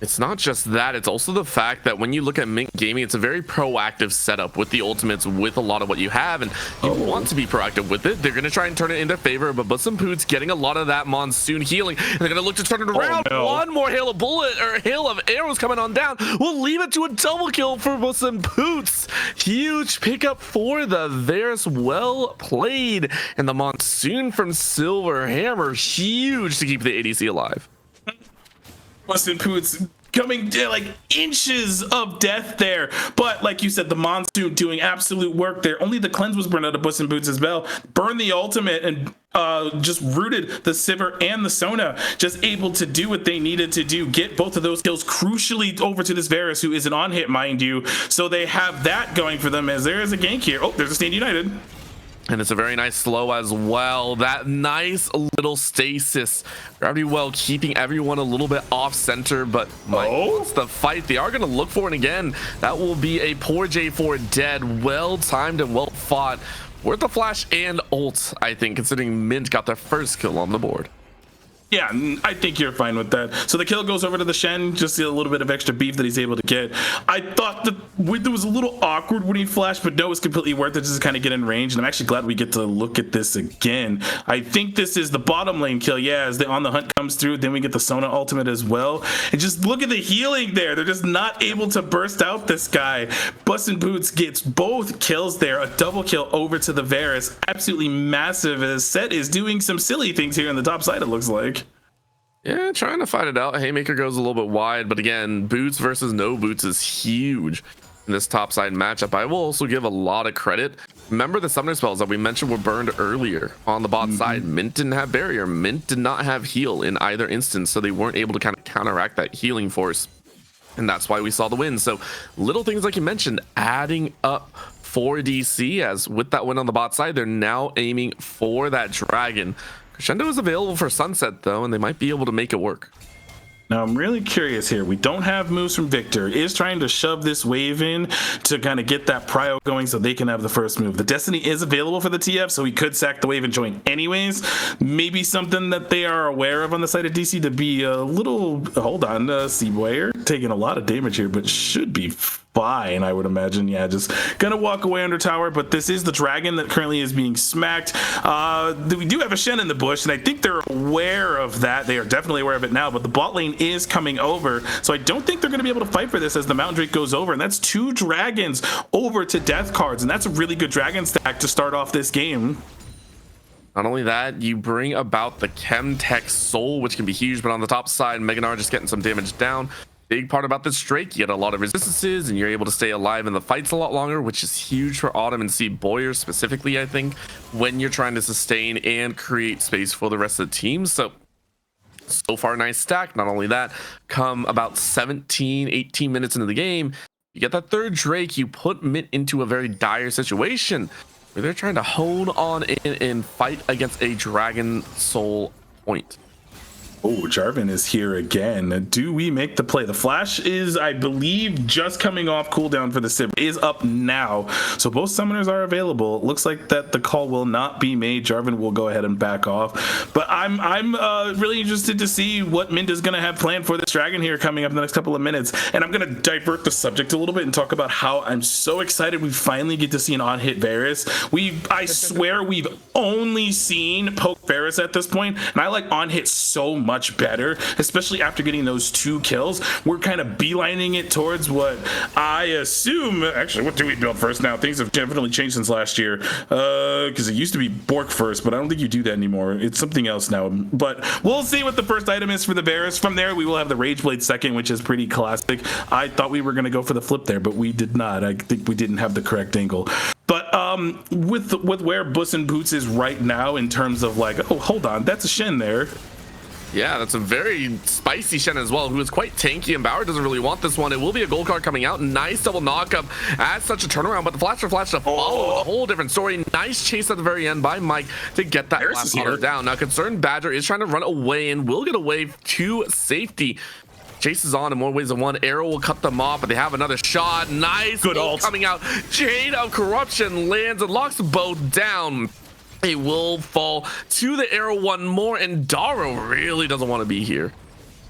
It's not just that, it's also the fact that when you look at Mint Gaming, it's a very proactive setup with the ultimates, with a lot of what you have, and you want to be proactive with it. They're going to try and turn it into favor, but Bus and Poots getting a lot of that monsoon healing, and they're going to look to turn it around. Oh, no. One more hail of arrows coming on down. We'll leave it to a double kill for Bus and Poots. Huge pickup for the Varus. Well played, and the monsoon from Silver Hammer, huge to keep the ADC alive. Bus and Poots coming like inches of death there, but like you said, the monsoon doing absolute work there. Only the cleanse was burned out of Bus and Boots as well. Burned the ultimate and just rooted the Sivir and the Sona, just able to do what they needed to do, get both of those kills crucially over to this Varus, who isn't on hit, mind you. So they have that going for them as there is a gank here. Oh, there's a Stand United. And it's a very nice slow as well. That nice little stasis. Gravity Well keeping everyone a little bit off center, but Mike wants the fight. They are going to look for it again. That will be a poor J4 dead. Well timed and well fought. Worth the flash and ult, I think, considering Mint got their first kill on the board. Yeah, I think you're fine with that. So the kill goes over to the Shen, just a little bit of extra beef that he's able to get. I thought that it was a little awkward when he flashed, but no, it's completely worth it just to kind of get in range. And I'm actually glad we get to look at this again. I think this is the bottom lane kill. Yeah, as the On the Hunt comes through, then we get the Sona ultimate as well. And just look at the healing there. They're just not able to burst out this guy. Bus and Boots gets both kills there. A double kill over to the Varus. Absolutely massive. As Set is doing some silly things here on the top side, it looks like. Yeah, trying to fight it out. Haymaker goes a little bit wide, but again, Boots versus no Boots is huge. in this top side matchup. I will also give a lot of credit. Remember the summoner spells that we mentioned were burned earlier on the bot side. Mint didn't have barrier. Mint did not have heal in either instance, so they weren't able to kind of counteract that healing force. And that's why we saw the win. So little things like you mentioned, adding up for DC, as with that win on the bot side, they're now aiming for that dragon. Crescendo is available for Sunset though, and they might be able to make it work. Now, I'm really curious here. We don't have moves from Victor. Is trying to shove this wave in to kind of get that prio going so they can have the first move. The Destiny is available for the TF, so he could sack the wave and join anyways. Maybe something that they are aware of on the side of DC to be a little... Hold on, Seaboy, you're taking a lot of damage here, but should be fine, I would imagine. Yeah, just gonna walk away under tower, but this is the dragon that currently is being smacked. We do have a Shen in the bush, and I think they're aware of that. They are definitely aware of it now, but the bot lane is coming over, so I don't think they're gonna be able to fight for this as the Mountain Drake goes over, and that's 2 dragons over to death cards, and that's a really good dragon stack to start off this game. Not only that, you bring about the Chemtech Soul, which can be huge, but on the top side, Meganar just getting some damage down. Big part about this Drake, you get a lot of resistances and you're able to stay alive in the fights a lot longer, which is huge for Autumn and Sea Boyer specifically, I think, when you're trying to sustain and create space for the rest of the team. So far, nice stack. Not only that, come about 17, 18 minutes into the game, you get that third Drake, you put Mint into a very dire situation where they're trying to hone on in and fight against a Dragon Soul point. Oh, Jarvan is here again. Do we make the play? The flash is, I believe, just coming off cooldown for the Civ. Is up now. So both summoners are available. It looks like that the call will not be made. Jarvan will go ahead and back off. But I'm really interested to see what Mint is going to have planned for this dragon here coming up in the next couple of minutes. And I'm going to divert the subject a little bit and talk about how I'm so excited we finally get to see an on-hit Varus. I swear we've only seen poke Varus at this point, and I like on-hit so much better, especially after getting those 2 kills. We're kind of beelining it towards what I assume, actually, what do we build first now? Things have definitely changed since last year, because it used to be Bork first, but I don't think you do that anymore. It's something else now, but we'll see what the first item is for the Varus. From there, we will have the Rage Blade second, which is pretty classic. I thought we were going to go for the flip there, but we did not. I think we didn't have the correct angle. But with where Buss and Boots is right now in terms of like, oh, hold on, that's a Shen there. Yeah, that's a very spicy Shen as well, who is quite tanky, and Bauer doesn't really want this one. It will be a gold card coming out. Nice double knockup as such a turnaround, but the flash to follow, a whole different story. Nice chase at the very end by Mike to get that last auto down. Now, Concerned Badger is trying to run away and will get away to safety. Chase is on in more ways than one. Arrow will cut them off, but they have another shot. Nice good ult coming out. Chain of Corruption lands and locks both down. It will fall to the arrow one more, and Daro really doesn't want to be here.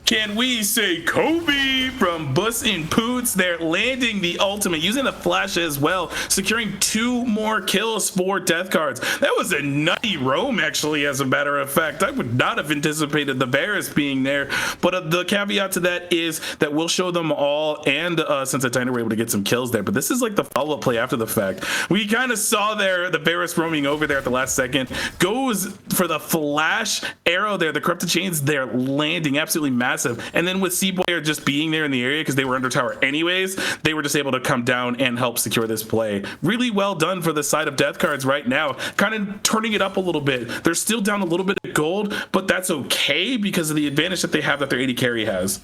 Can we say Kobe from Buss and Poots? They're landing the ultimate, using the flash as well, securing 2 more kills for death cards. That was a nutty roam, actually, as a matter of fact. I would not have anticipated the Varus being there, but the caveat to that is that we'll show them all, and since Atina were able to get some kills there, but this is like the follow-up play after the fact. We kind of saw there the Varus roaming over there at the last second, goes for the flash arrow there, the Corrupted Chains, they're landing absolutely massive. And then with Seaboyer just being there in the area because they were under tower anyways, they were just able to come down and help secure this play. Really well done for the side of death cards right now, kind of turning it up a little bit. They're still down a little bit of gold, but that's okay because of the advantage that they have that their AD carry has.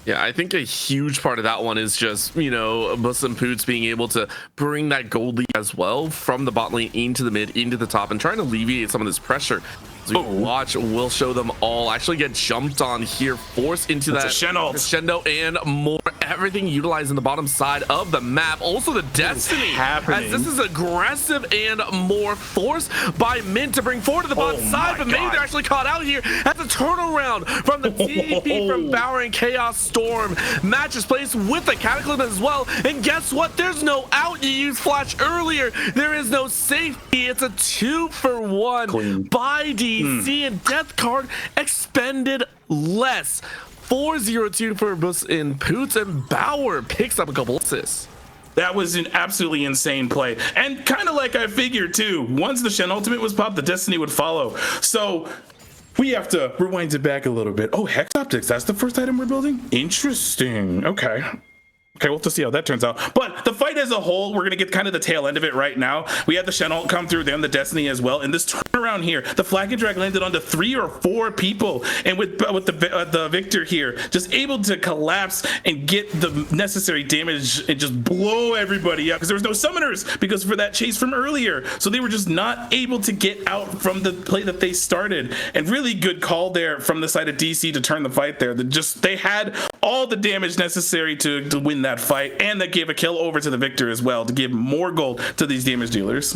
Yeah, I think a huge part of that one is just, you know, Buss and Poots being able to bring that gold lead as well from the bot lane into the mid, into the top, and trying to alleviate some of this pressure. As we watch, we'll show them all actually get jumped on here, forced into that crescendo and more. Everything utilized in the bottom side of the map. Also the Destiny, as this is aggressive and more force by Mint to bring forward to the bottom side, but maybe they're actually caught out here. That's a turnaround from the TDP from Bauer and Chaos Storm. Match is placed with the Cataclysm as well, and guess what? There's no out. You used flash earlier. There is no safety. It's a 2-for-1 by DC, and death card expended less. 4-0-2 for Buss and Poots, and Bauer picks up a couple assists. That was an absolutely insane play, and kind of like I figured too. Once the Shen ultimate was popped, the Destiny would follow. So we have to rewind it back a little bit. Oh, Hex Optics, that's the first item we're building? Interesting. Okay. Okay, we'll have to see how that turns out. But the fight as a whole, we're going to get kind of the tail end of it right now. We had the Shen ult come through, then the Destiny as well. And this turnaround here, the Flag and Drag landed onto 3 or 4 people. And with the Victor here, just able to collapse and get the necessary damage and just blow everybody up. Because there was no summoners because for that chase from earlier. So they were just not able to get out from the play that they started. And really good call there from the side of DC to turn the fight there. They had all the damage necessary to win that fight, and that gave a kill over to the Victor as well to give more gold to these damage dealers.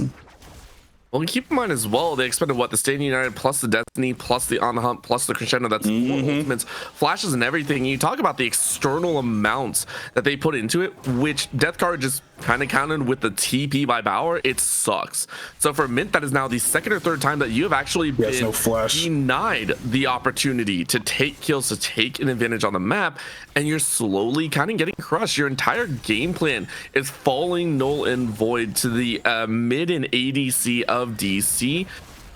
Well, keep in mind as well, they expended what, the Stadium United plus the Destiny plus the On the Hunt plus the Crescendo. That's 4 ultimates, flashes, and everything. You talk about the external amounts that they put into it, which Death Card just kind of counted with the TP by Bauer. It sucks. So for Mint, that is now the 2nd or 3rd time that you have actually been denied the opportunity to take kills, to take an advantage on the map, and you're slowly kind of getting crushed. Your entire game plan is falling null and void to the mid and ADC of DC.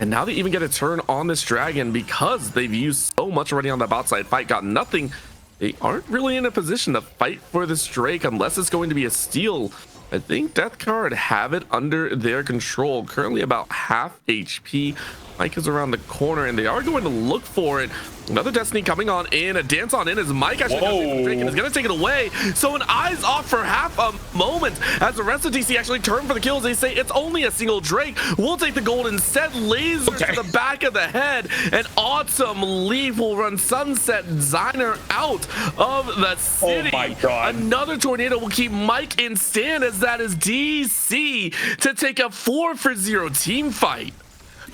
And now they even get a turn on this dragon because they've used so much already on that bot side fight, got nothing. They aren't really in a position to fight for this Drake unless it's going to be a steal. I think Death Card have it under their control. Currently about half HP. Mike is around the corner and they are going to look for it. Another Destiny coming on in, a dance on in as Mike actually does Drake and is going to take it away. So an eyes off for half a moment as the rest of DC actually turn for the kills. They say it's only a single Drake. We'll take the gold instead. Laser to the back of the head. An awesome leaf will run Sunset Designer out of the city. Oh my God. Another tornado will keep Mike in stand as that is DC to take a 4-for-0 team fight.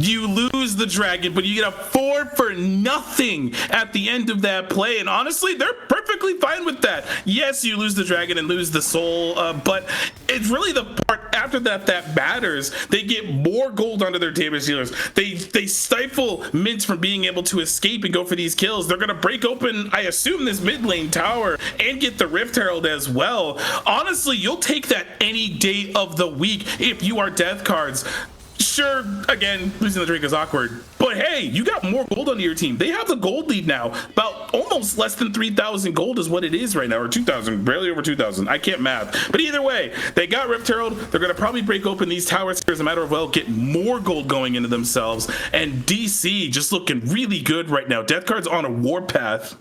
You lose the dragon, but you get a 4 for nothing at the end of that play. And honestly, they're perfectly fine with that. Yes, you lose the dragon and lose the soul, but it's really the part after that that matters. They get more gold onto their damage dealers. They stifle Mint from being able to escape and go for these kills. They're going to break open, I assume, this mid lane tower and get the Rift Herald as well. Honestly, you'll take that any day of the week if you are Death Cards. Sure, again, losing the Drake is awkward, but hey, you got more gold on your team. They have the gold lead now. About almost less than 3,000 gold is what it is right now, or 2,000, barely over 2,000. I can't math. But either way, they got Rift Herald. They're going to probably break open these towers here as a matter of, well, get more gold going into themselves. And DC just looking really good right now. Death Card's on a warpath.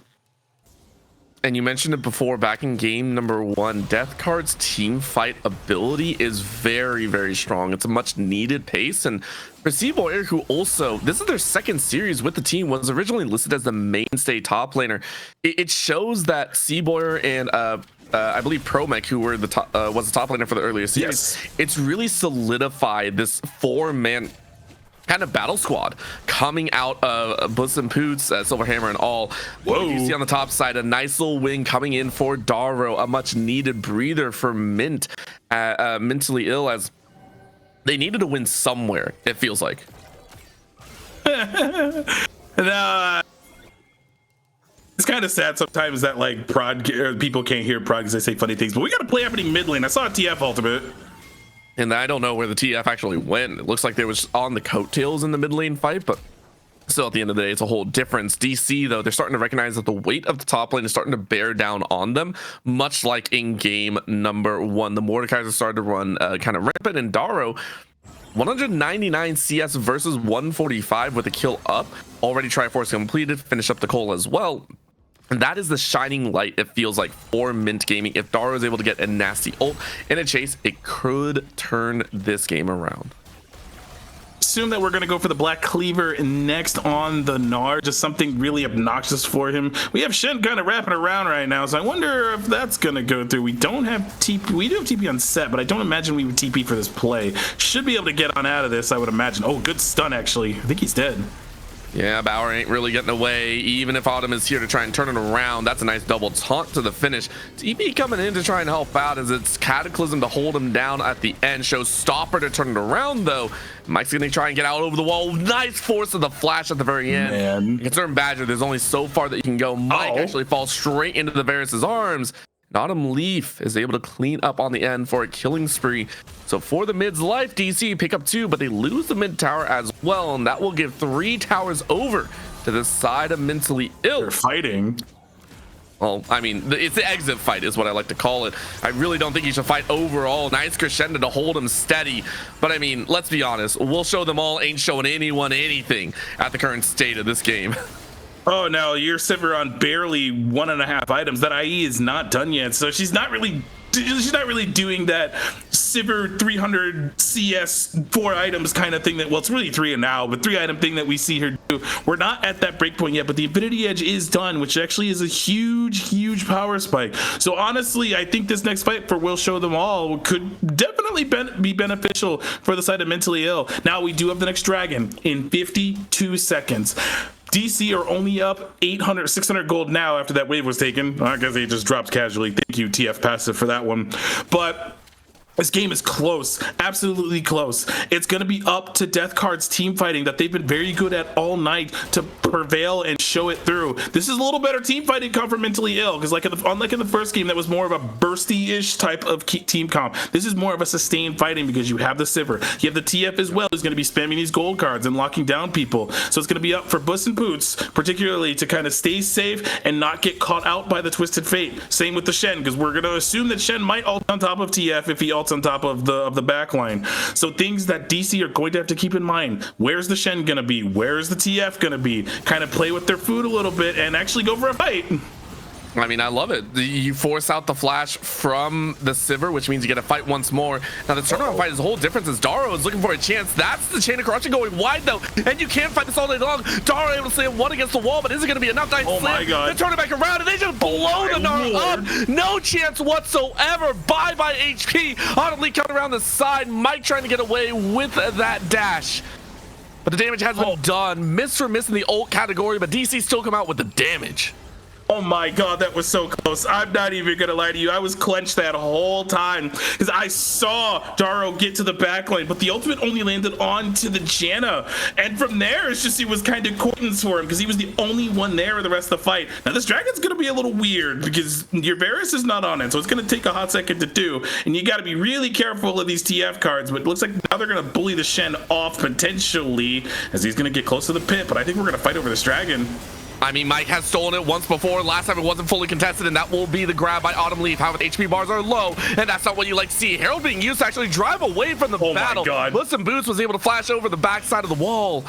And you mentioned it before, back in game number 1, Death Card's team fight ability is very, very strong. It's a much needed pace. And for C-Boyer, who also, this is their 2nd series with the team, was originally listed as the mainstay top laner. It shows that C-Boyer and I believe Promech, who were the top, was the top laner for the earlier series, it's really solidified this 4-man kind of battle squad coming out of Bliss and Poots, Silverhammer and all. Whoa. You see on the top side a nice little win coming in for Darrow, a much needed breather for Mint, mentally ill, as they needed to win somewhere, it feels like. It's kind of sad sometimes that like people can't hear prod because they say funny things, but we got a play happening mid lane. I saw a TF ultimate. And I don't know where the TF actually went. It looks like they was on the coattails in the mid lane fight, but still at the end of the day, it's a whole difference. DC, though, they're starting to recognize that the weight of the top lane is starting to bear down on them, much like in game number 1. The Mordekaiser started to run kind of rampant, and Darrow, 199 CS versus 145 with a kill up. Already Triforce completed, finish up the Cole as well. And that is the shining light, it feels like, for Mint Gaming. If Darrow is able to get a nasty ult in a chase, it could turn this game around. Assume that we're going to go for the Black Cleaver next on the Gnar, just something really obnoxious for him. We have Shen kind of wrapping around right now, so I wonder if that's going to go through. We don't have TP. We do have TP on set, but I don't imagine we would TP for this play. Should be able to get on out of this, I would imagine. Oh, good stun, actually. I think he's dead. Yeah, Bauer ain't really getting away, even if Autumn is here to try and turn it around. That's a nice double taunt to the finish. TP coming in to try and help out as it's Cataclysm to hold him down at the end. Shows Stopper to turn it around, though. Mike's going to try and get out over the wall. Nice force of the flash at the very end. Man. Concerned Badger, there's only so far that you can go. Mike actually falls straight into the Varus' arms. Autumn Leaf is able to clean up on the end for a killing spree. So for the mid's life, DC pick up 2, but they lose the mid tower as well, and that will give 3 towers over to the side of Mentally Ill. They're fighting. Well, I mean, it's the exit fight is what I like to call it. I really don't think he should fight overall. Nice crescendo to hold him steady. But I mean, let's be honest. We'll show them all ain't showing anyone anything at the current state of this game. Oh no, you're Sivir on barely 1.5 items. That IE is not done yet, so she's not really doing that Sivir 300 CS 4 items kind of thing that, well, it's really 3 now, but 3 item thing that we see her do. We're not at that breakpoint yet, but the Infinity Edge is done, which actually is a huge power spike. So honestly, I think this next fight for Will Show Them All could definitely be beneficial for the side of Mentally Ill. Now we do have the next dragon in 52 seconds. DC are only up 800, 600 gold now after that wave was taken. I guess he just dropped casually. Thank you, TF Passive, for that one. But this game is close, absolutely close. It's going to be up to Death Card's team fighting that they've been very good at all night to prevail and show it through. This is a little better team fighting comp for Mentally Ill, because unlike in the first game that was more of a bursty-ish type of team comp, this is more of a sustained fighting because you have the Sivir. You have the TF as well, who's going to be spamming these gold cards and locking down people. So it's going to be up for Buss and Boots, particularly to kind of stay safe and not get caught out by the Twisted Fate. Same with the Shen, because we're going to assume that Shen might ult on top of TF if he ults on top of the back line. So things that DC are going to have to keep in mind. Where's the Shen gonna be? Where's the TF gonna be? Kind of play with their food a little bit and actually go for a fight. I mean, I love it. You force out the flash from the Sivir, which means you get a fight once more. Now, the turnaround fight is a whole difference as Daro is looking for a chance. That's the chain of corruption going wide, though, and you can't fight this all day long. Daro able to slam one against the wall, but is it going to be enough? Oh my God. They turn it back around, and they just blow the Daro up. No chance whatsoever. Bye-bye HP. Audibly coming around the side. Mike trying to get away with that dash. But the damage has been done. Miss for miss in the ult category, but DC still come out with the damage. Oh my God, that was so close. I'm not even gonna lie to you. I was clenched that whole time because I saw Daro get to the back lane, but the ultimate only landed onto the Janna. And from there, it's just, it was kind of coins for him because he was the only one there in the rest of the fight. Now this dragon's gonna be a little weird because your Varus is not on it, so it's gonna take a hot second to do. And you gotta be really careful of these TF cards, but it looks like now they're gonna bully the Shen off potentially as he's gonna get close to the pit, but I think we're gonna fight over this dragon. I mean, Mike has stolen it once before. Last time it wasn't fully contested, and that will be the grab by Autumn Leaf. However, the HP bars are low, and that's not what you like to see. Herald being used to actually drive away from the battle. My God. Buss and Boots was able to flash over the backside of the wall.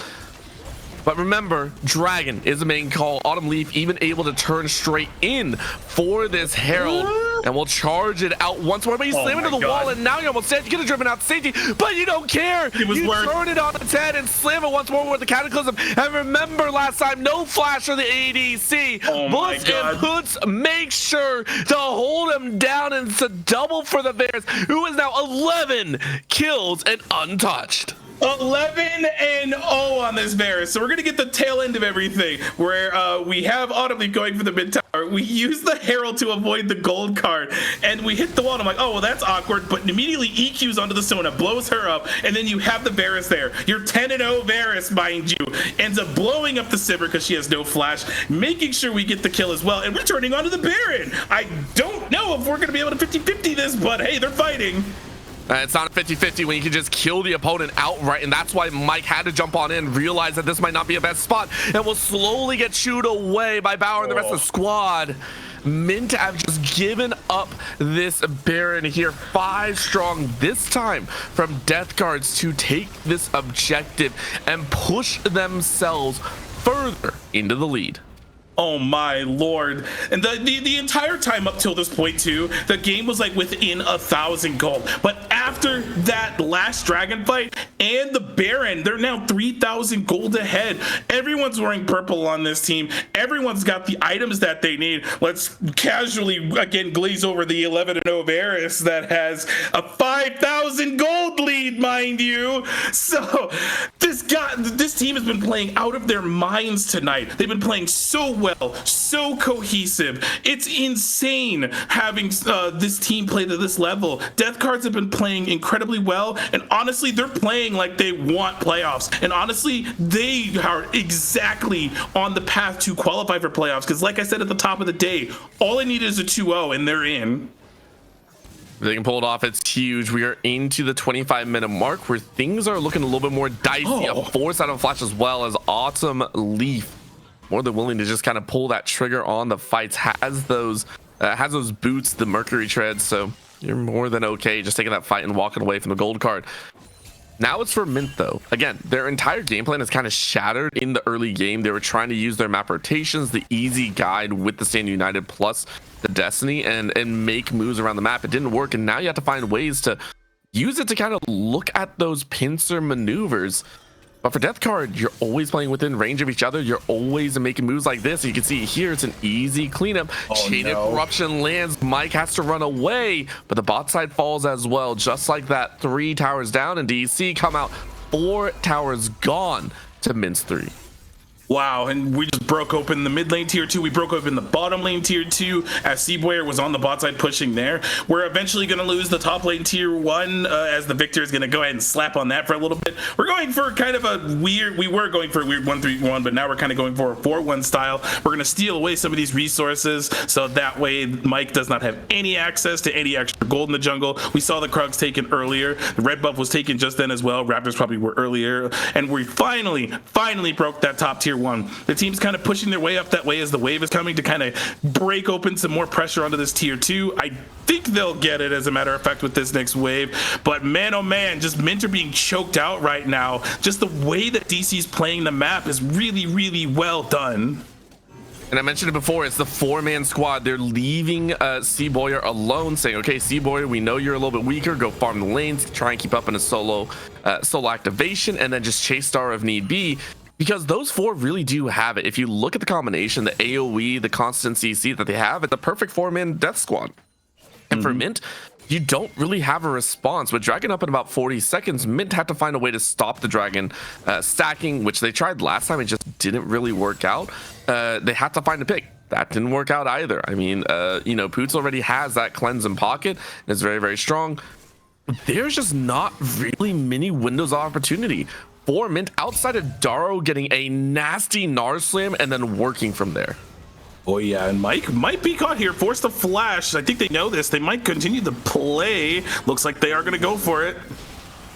But remember, Dragon is the main call. Autumn Leaf even able to turn straight in for this Herald. And we'll charge it out once more. But you slam into the wall, and now you're almost dead. You could have driven out to safety, but you don't care. You turn it on its head and slam it once more with the Cataclysm. And remember last time, no flash for the ADC. Buss and Boots make sure to hold him down, and it's a double for the Bears, who is now 11 kills and untouched. 11-0 on this Varus. So we're gonna get the tail end of everything where we have Autumn Leaf going for the mid tower. We use the Herald to avoid the gold card, and we hit the wall, and I'm like, oh well, that's awkward, but immediately EQs onto the Sona, blows her up, and then you have the Varus there. Your 10-0 Varus, mind you, ends up blowing up the Sivir because she has no flash, making sure we get the kill as well, and we're turning onto the Baron. I don't know if we're gonna be able to 50-50 this, but hey, they're fighting. It's not a 50-50 when you can just kill the opponent outright, and that's why Mike had to jump on in, realize that this might not be a best spot, and will slowly get chewed away by Bauer and the rest of the squad. Mint have just given up this Baron here, 5 strong this time from Death Guards to take this objective and push themselves further into the lead. Oh my lord. And the entire time up till this point too, the game was like within 1,000 gold. But after that last dragon fight and the Baron, they're now 3,000 gold ahead. Everyone's wearing purple on this team. Everyone's got the items that they need. Let's casually again glaze over the 11-0 Varus that has a 5,000 gold lead, mind you. So this team has been playing out of their minds tonight. They've been playing so well, so cohesive. It's insane having this team play to this level. Death Cards have been playing incredibly well, and honestly, they're playing like they want playoffs. And honestly, they are exactly on the path to qualify for playoffs, because like I said at the top of the day, all they need is a 2-0 and they're in. If they can pull it off, it's huge. We are into the 25-minute mark where things are looking a little bit more dicey. A force out of flash as well as Autumn Leaf more than willing to just kind of pull that trigger on the fights, has those boots, the Mercury treads, so you're more than okay just taking that fight and walking away from the gold card. Now it's for Mint though. Again, their entire game plan is kind of shattered in the early game. They were trying to use their map rotations, the easy guide with the Stand United plus the Destiny, and make moves around the map. It didn't work, and now you have to find ways to use it to kind of look at those pincer maneuvers. But for Death Card, you're always playing within range of each other. You're always making moves like this. You can see here, it's an easy cleanup. Chain of Corruption lands. Mike has to run away, but the bot side falls as well. Just like that, 3 towers down, and DC come out 4 towers gone to Mint's 3. Wow, and we just broke open the mid lane tier 2. We broke open the bottom lane tier 2 as Seaboyer was on the bot side pushing there. We're eventually going to lose the top lane tier 1 as the Victor is going to go ahead and slap on that for a little bit. We're going for kind of a weird, we were going for a weird 1-3-1, but now we're kind of going for a 4-1 style. We're going to steal away some of these resources so that way Mike does not have any access to any extra gold in the jungle. We saw the Krugs taken earlier. The red buff was taken just then as well. Raptors probably were earlier. And we finally broke that top tier 1. The team's kind of pushing their way up that way as the wave is coming to kind of break open some more pressure onto this tier 2. I think they'll get it, as a matter of fact, with this next wave. But man, oh man, just Mint are being choked out right now. Just the way that DC's playing the map is really, really well done. And I mentioned it before, it's the 4-man squad. They're leaving Seaboyer alone, saying, okay, Seaboyer, we know you're a little bit weaker. Go farm the lanes, try and keep up in a solo activation, and then just chase Star if need be. Because those 4 really do have it. If you look at the combination, the AoE, the constant CC that they have, it's a perfect 4-man death squad. And for Mint, you don't really have a response. With Dragon up in about 40 seconds, Mint had to find a way to stop the Dragon stacking, which they tried last time. It just didn't really work out. They had to find a pick. That didn't work out either. I mean, you know, Poots already has that cleanse in pocket. And it's very, very strong. There's just not really many windows of opportunity for Mint outside of Daro getting a nasty Gnar slam and then working from there. Oh yeah, and Mike might be caught here, forced to flash. I think they know this. They might continue to play. Looks like they are going to go for it.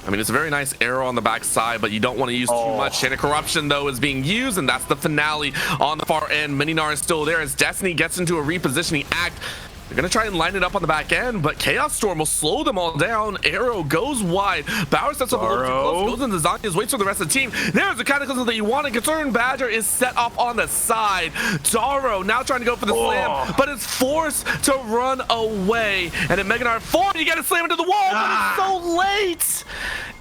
I mean, it's a very nice arrow on the backside, but you don't want to use too much. Chain of Corruption, though, is being used, and that's the finale on the far end. Mini-Gnar is still there as Destiny gets into a repositioning act. They're going to try and line it up on the back end, but Chaos Storm will slow them all down. Arrow goes wide. Bauer sets up a little too close, goes into Zanya's, waits for the rest of the team. There's the cataclysm that you want. And Concerned Badger is set off on the side. Daro now trying to go for the slam, but is forced to run away. And at Mega Gnar 4, you get a slam into the wall, but it's so late.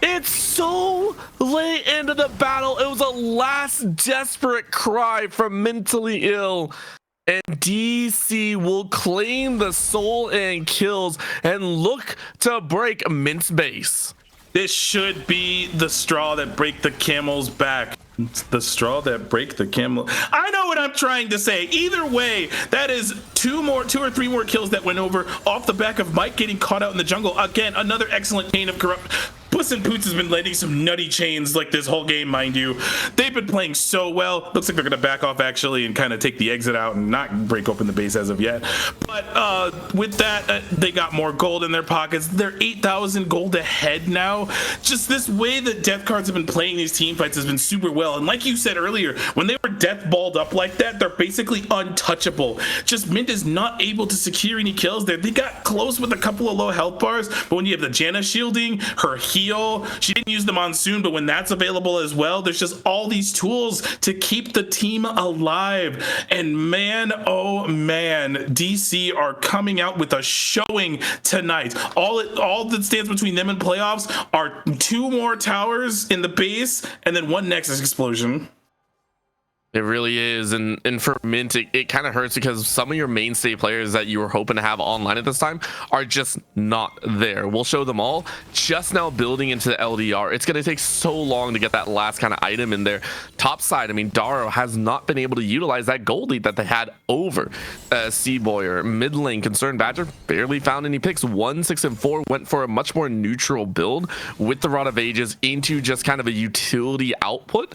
It's so late into the battle. It was a last desperate cry from Mentally Ill. And DC will claim the soul and kills and look to break Mint's base. This should be the straw that break the camel's back. It's the straw that break the camel. I know what I'm trying to say. Either way, that is 2 or 3 more kills that went over off the back of Mike getting caught out in the jungle. Again, another excellent chain of corrupt. Puss and Poots has been landing some nutty chains like this whole game, mind you. They've been playing so well. Looks like they're going to back off actually and kind of take the exit out and not break open the base as of yet. But with that, they got more gold in their pockets. They're 8,000 gold ahead now. Just this way that Death Cards have been playing these team fights has been super well. And like you said earlier, when they were death balled up like that, they're basically untouchable. Just Mint is not able to secure any kills there. They got close with a couple of low health bars, but when you have the Janna shielding, her heal, she didn't use the Monsoon, but when that's available as well, there's just all these tools to keep the team alive. And man, oh man, DC are coming out with a showing tonight. All that stands between them and playoffs are 2 more towers in the base and then 1 Nexus explosion. It really is, and for Mint, it kind of hurts because some of your mainstay players that you were hoping to have online at this time are just not there. We'll show them all just now building into the LDR. It's going to take so long to get that last kind of item in there. Top side, I mean, Daro has not been able to utilize that gold lead that they had over Seaboyer. Mid lane, Concerned Badger barely found any picks. 1, 6, and 4 went for a much more neutral build with the Rod of Ages into just kind of a utility output.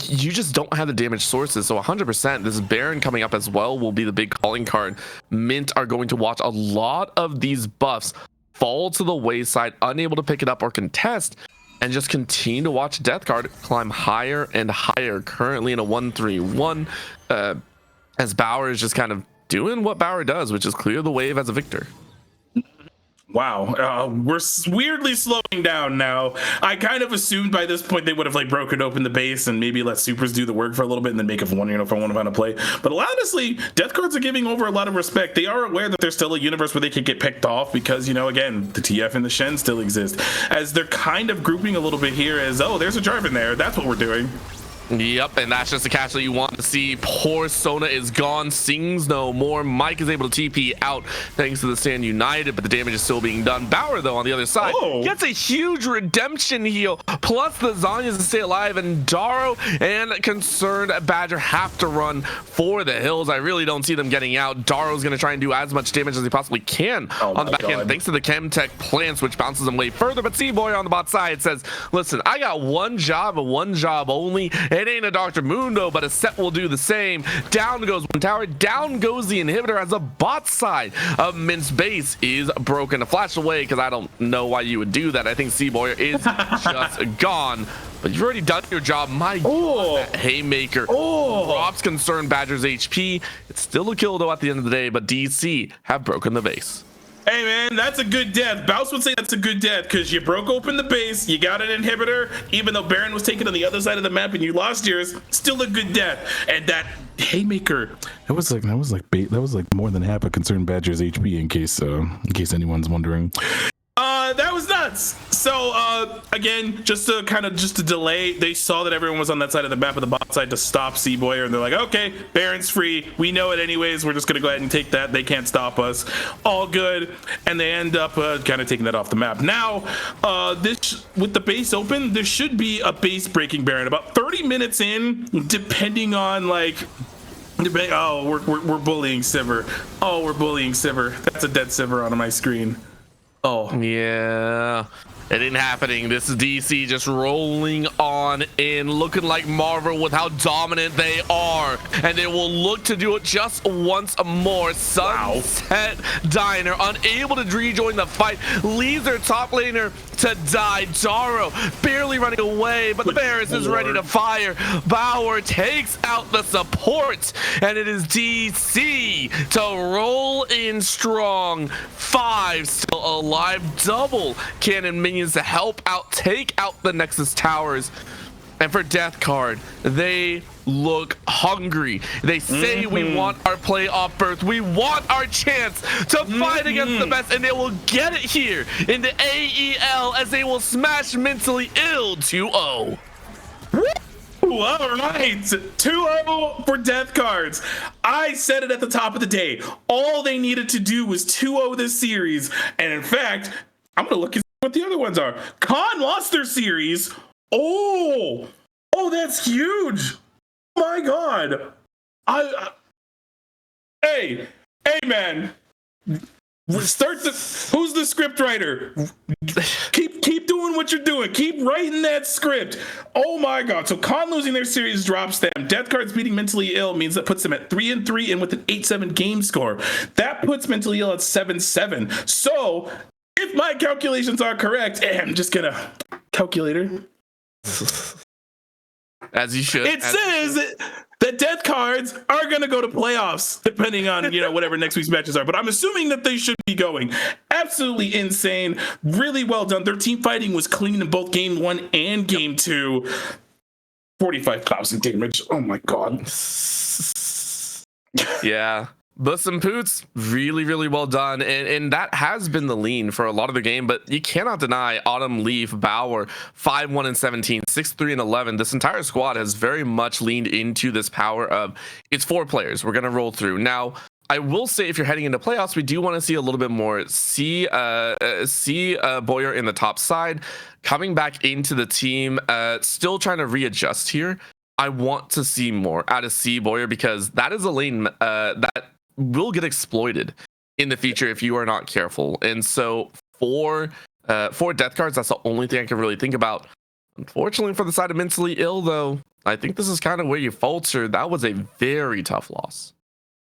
You just don't have the damage sources. So 100%, this Baron coming up as well will be the big calling card. Mint are going to watch a lot of these buffs fall to the wayside, unable to pick it up or contest. and just continue to watch Death Guard climb higher and higher, currently in a 1-3-1, as Bauer is just kind of doing what Bauer does, which is clear the wave as a victor. Wow, we're weirdly slowing down now. I kind of assumed by this point they would have like broken open the base and maybe let supers do the work for a little bit and then make a one, for one to play. But honestly, Death Cards are giving over a lot of respect. They are aware that there's still a universe where they could get picked off because, again, the TF and the Shen still exist. As they're kind of grouping a little bit here as, oh, there's a Jarvan there. That's what we're doing. Yep, and that's just the catch that you want to see. Poor Sona is gone, sings no more. Mike is able to TP out thanks to the Stand United, but the damage is still being done. Bauer, though, on the other side, gets a huge redemption heal, plus the Zanyas to stay alive, and Daro and Concerned Badger have to run for the hills. I really don't see them getting out. Daro's going to try and do as much damage as he possibly can on the back end, thanks to the Chemtech plants, which bounces him way further. But C-Boy on the bot side says, listen, I got one job and one job only. It ain't a Dr. Mundo, but a set will do the same. Down goes one tower, down goes the inhibitor as the bot side of Mint's base is broken. A flash away, because I don't know why you would do that. I think C-Boy is just gone. But you've already done your job. My God, that haymaker drops Concerned Badger's HP. It's still a kill, though, at the end of the day, but DC have broken the base. Hey man, that's a good death. Bouse would say that's a good death because you broke open the base, you got an inhibitor, even though Baron was taken on the other side of the map and you lost yours, still a good death. And that haymaker, that was like more than half a Concerned Badger's HP, in case anyone's wondering. That was nuts. So again, just to delay, they saw that everyone was on that side of the map of the bot side to stop C-Boy, and they're like, okay, Baron's free, we know it anyways, we're just gonna go ahead and take that, they can't stop us, all good. And they end up kind of taking that off the map. Now this, with the base open, there should be a base breaking Baron about 30 minutes in, depending on like, oh, we're bullying Sivir. Oh, we're bullying Sivir. That's a dead Sivir on my screen. Oh yeah, it ain't happening. This is DC just rolling on in, looking like Marvel with how dominant they are, and they will look to do it just once more. Sunset Diner unable to rejoin the fight, leaves their top laner to die. Daro barely running away, but the Barris is ready to fire. Bauer takes out the support, and it is DC to roll in strong. 5 still alive, double cannon minions to help out, take out the Nexus towers. And for Death Card, they look hungry. They say we want our playoff berth. We want our chance to fight against the best, and they will get it here in the AEL as they will smash Mintally Ill 2-0. All right, 2-0 for Death Cards. I said it at the top of the day. All they needed to do was 2-0 this series. And in fact, I'm going to look at what the other ones are. Khan lost their series. Oh, that's huge. Oh my God. Hey, man. Who's the script writer? Keep doing what you're doing. Keep writing that script. Oh my God. So Khan losing their series drops them. Death Cards beating Mintally Ill means that puts them at 3-3 and with an 8-7 game score. That puts Mintally Ill at 7-7. So if my calculations are correct, I'm just gonna calculator. As you should. It says that Death Cards are going to go to playoffs, depending on, whatever next week's matches are. But I'm assuming that they should be going. Absolutely insane. Really well done. Their team fighting was clean in both game 1 and game 2. 45,000 damage. Oh, my God. Yeah. But some Poots, really, really well done. And that has been the lean for a lot of the game, but you cannot deny Autumn, Leaf, Bauer, 5-1-17, 6-3-11. This entire squad has very much leaned into this power of, it's 4 players. We're going to roll through. Now, I will say if you're heading into playoffs, we do want to see a little bit more. See Boyer in the top side, coming back into the team, still trying to readjust here. I want to see more out of C Boyer because that is a lane that will get exploited in the future if you are not careful. And so for Death Cards, that's the only thing I can really think about. Unfortunately for the side of Mentally Ill, though, I think this is kind of where you falter. That was a very tough loss.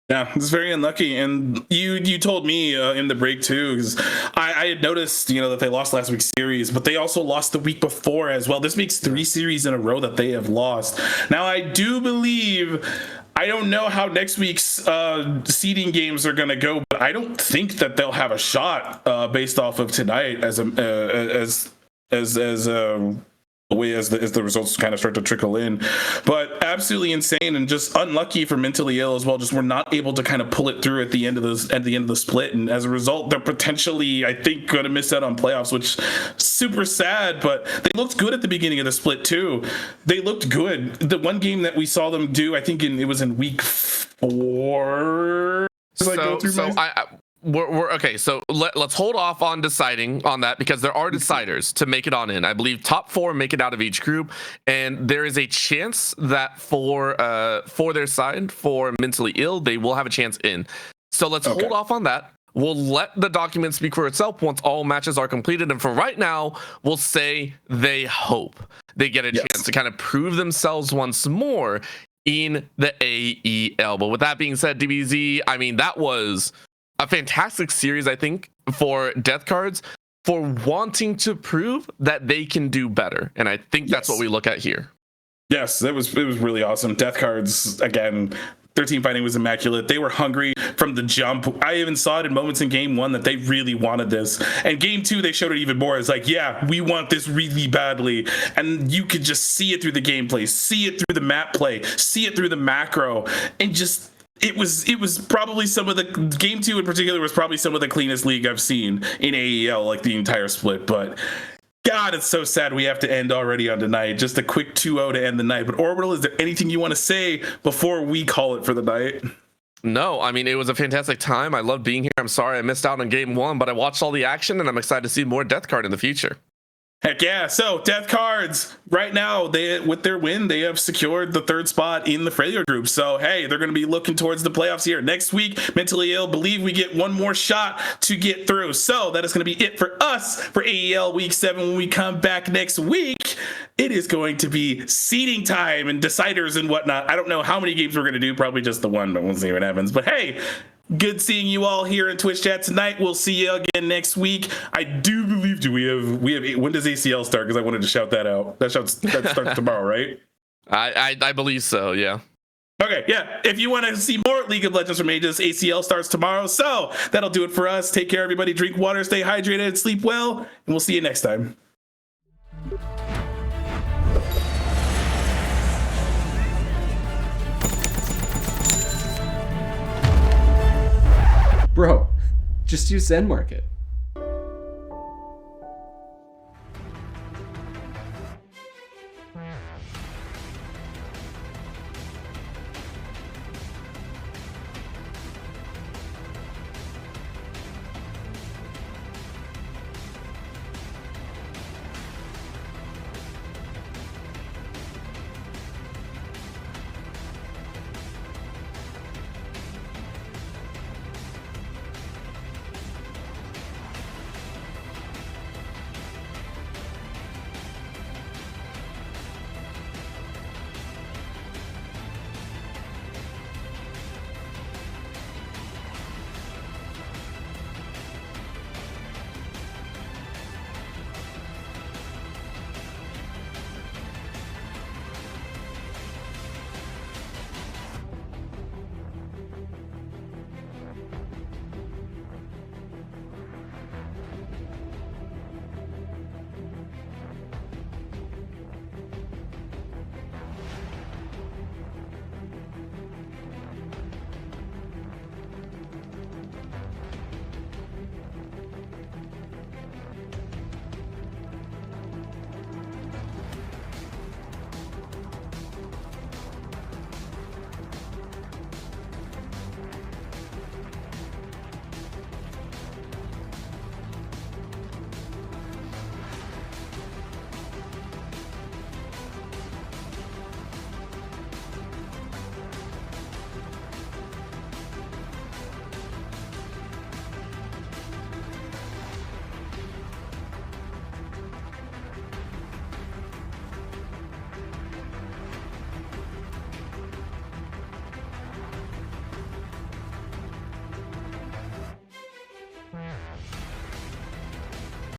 Yeah, it's very unlucky. And you told me in the break too, because I had noticed, that they lost last week's series, but they also lost the week before as well. This makes 3 series in a row that they have lost. Now, I do believe, I don't know how next week's seeding games are going to go, but I don't think that they'll have a shot based off of tonight as the results kind of start to trickle in. But absolutely insane and just unlucky for Mentally Ill as well. Just we're not able to kind of pull it through at the end of the split, and as a result, they're potentially, I think, going to miss out on playoffs, which super sad. But they looked good at the beginning of the split too. They looked good. The one game that we saw them do, I think it was in week 4. We're okay. So let's hold off on deciding on that, because there are deciders to make it on in. I believe top 4 make it out of each group, and there is a chance that for their side, for Mentally Ill, they will have a chance in. So let's hold off on that. We'll let the document speak for itself once all matches are completed, and for right now, we'll say they hope they get a chance to kind of prove themselves once more in the AEL. But with that being said, DBZ, I mean, that was a fantastic series, I think, for Death Cards, for wanting to prove that they can do better. And I think that's what we look at here. Yes, it was really awesome. Death Cards, again, their team fighting was immaculate. They were hungry from the jump. I even saw it in moments in game 1 that they really wanted this. And game 2, they showed it even more. It's like, yeah, we want this really badly. And you could just see it through the gameplay, see it through the map play, see it through the macro, and just... It was probably some of the game 2 in particular was probably some of the cleanest league I've seen in AEL, like the entire split. But God, it's so sad we have to end already on tonight. Just a quick 2-0 to end the night. But Orbital, is there anything you want to say before we call it for the night? No, I mean, it was a fantastic time. I loved being here. I'm sorry I missed out on game 1, but I watched all the action, and I'm excited to see more Death Card in the future. Heck yeah. So Death Cards, right now, with their win, they have secured the 3rd spot in the failure group. So, hey, they're going to be looking towards the playoffs here. Next week, Mentally Ill believe we get one more shot to get through. So that is going to be it for us for AEL Week 7. When we come back next week, it is going to be seeding time and deciders and whatnot. I don't know how many games we're going to do. Probably just the one, but we'll see what happens. But hey, good seeing you all here in Twitch chat tonight. We'll see you again next week. I do believe we have when does ACL start? Because I wanted to shout that out. That starts tomorrow, right? I believe so, yeah. Okay, yeah. If you want to see more League of Legends from Aegis, ACL starts tomorrow. So that'll do it for us. Take care, everybody. Drink water, stay hydrated, sleep well, and we'll see you next time. Bro, just use Zen Market.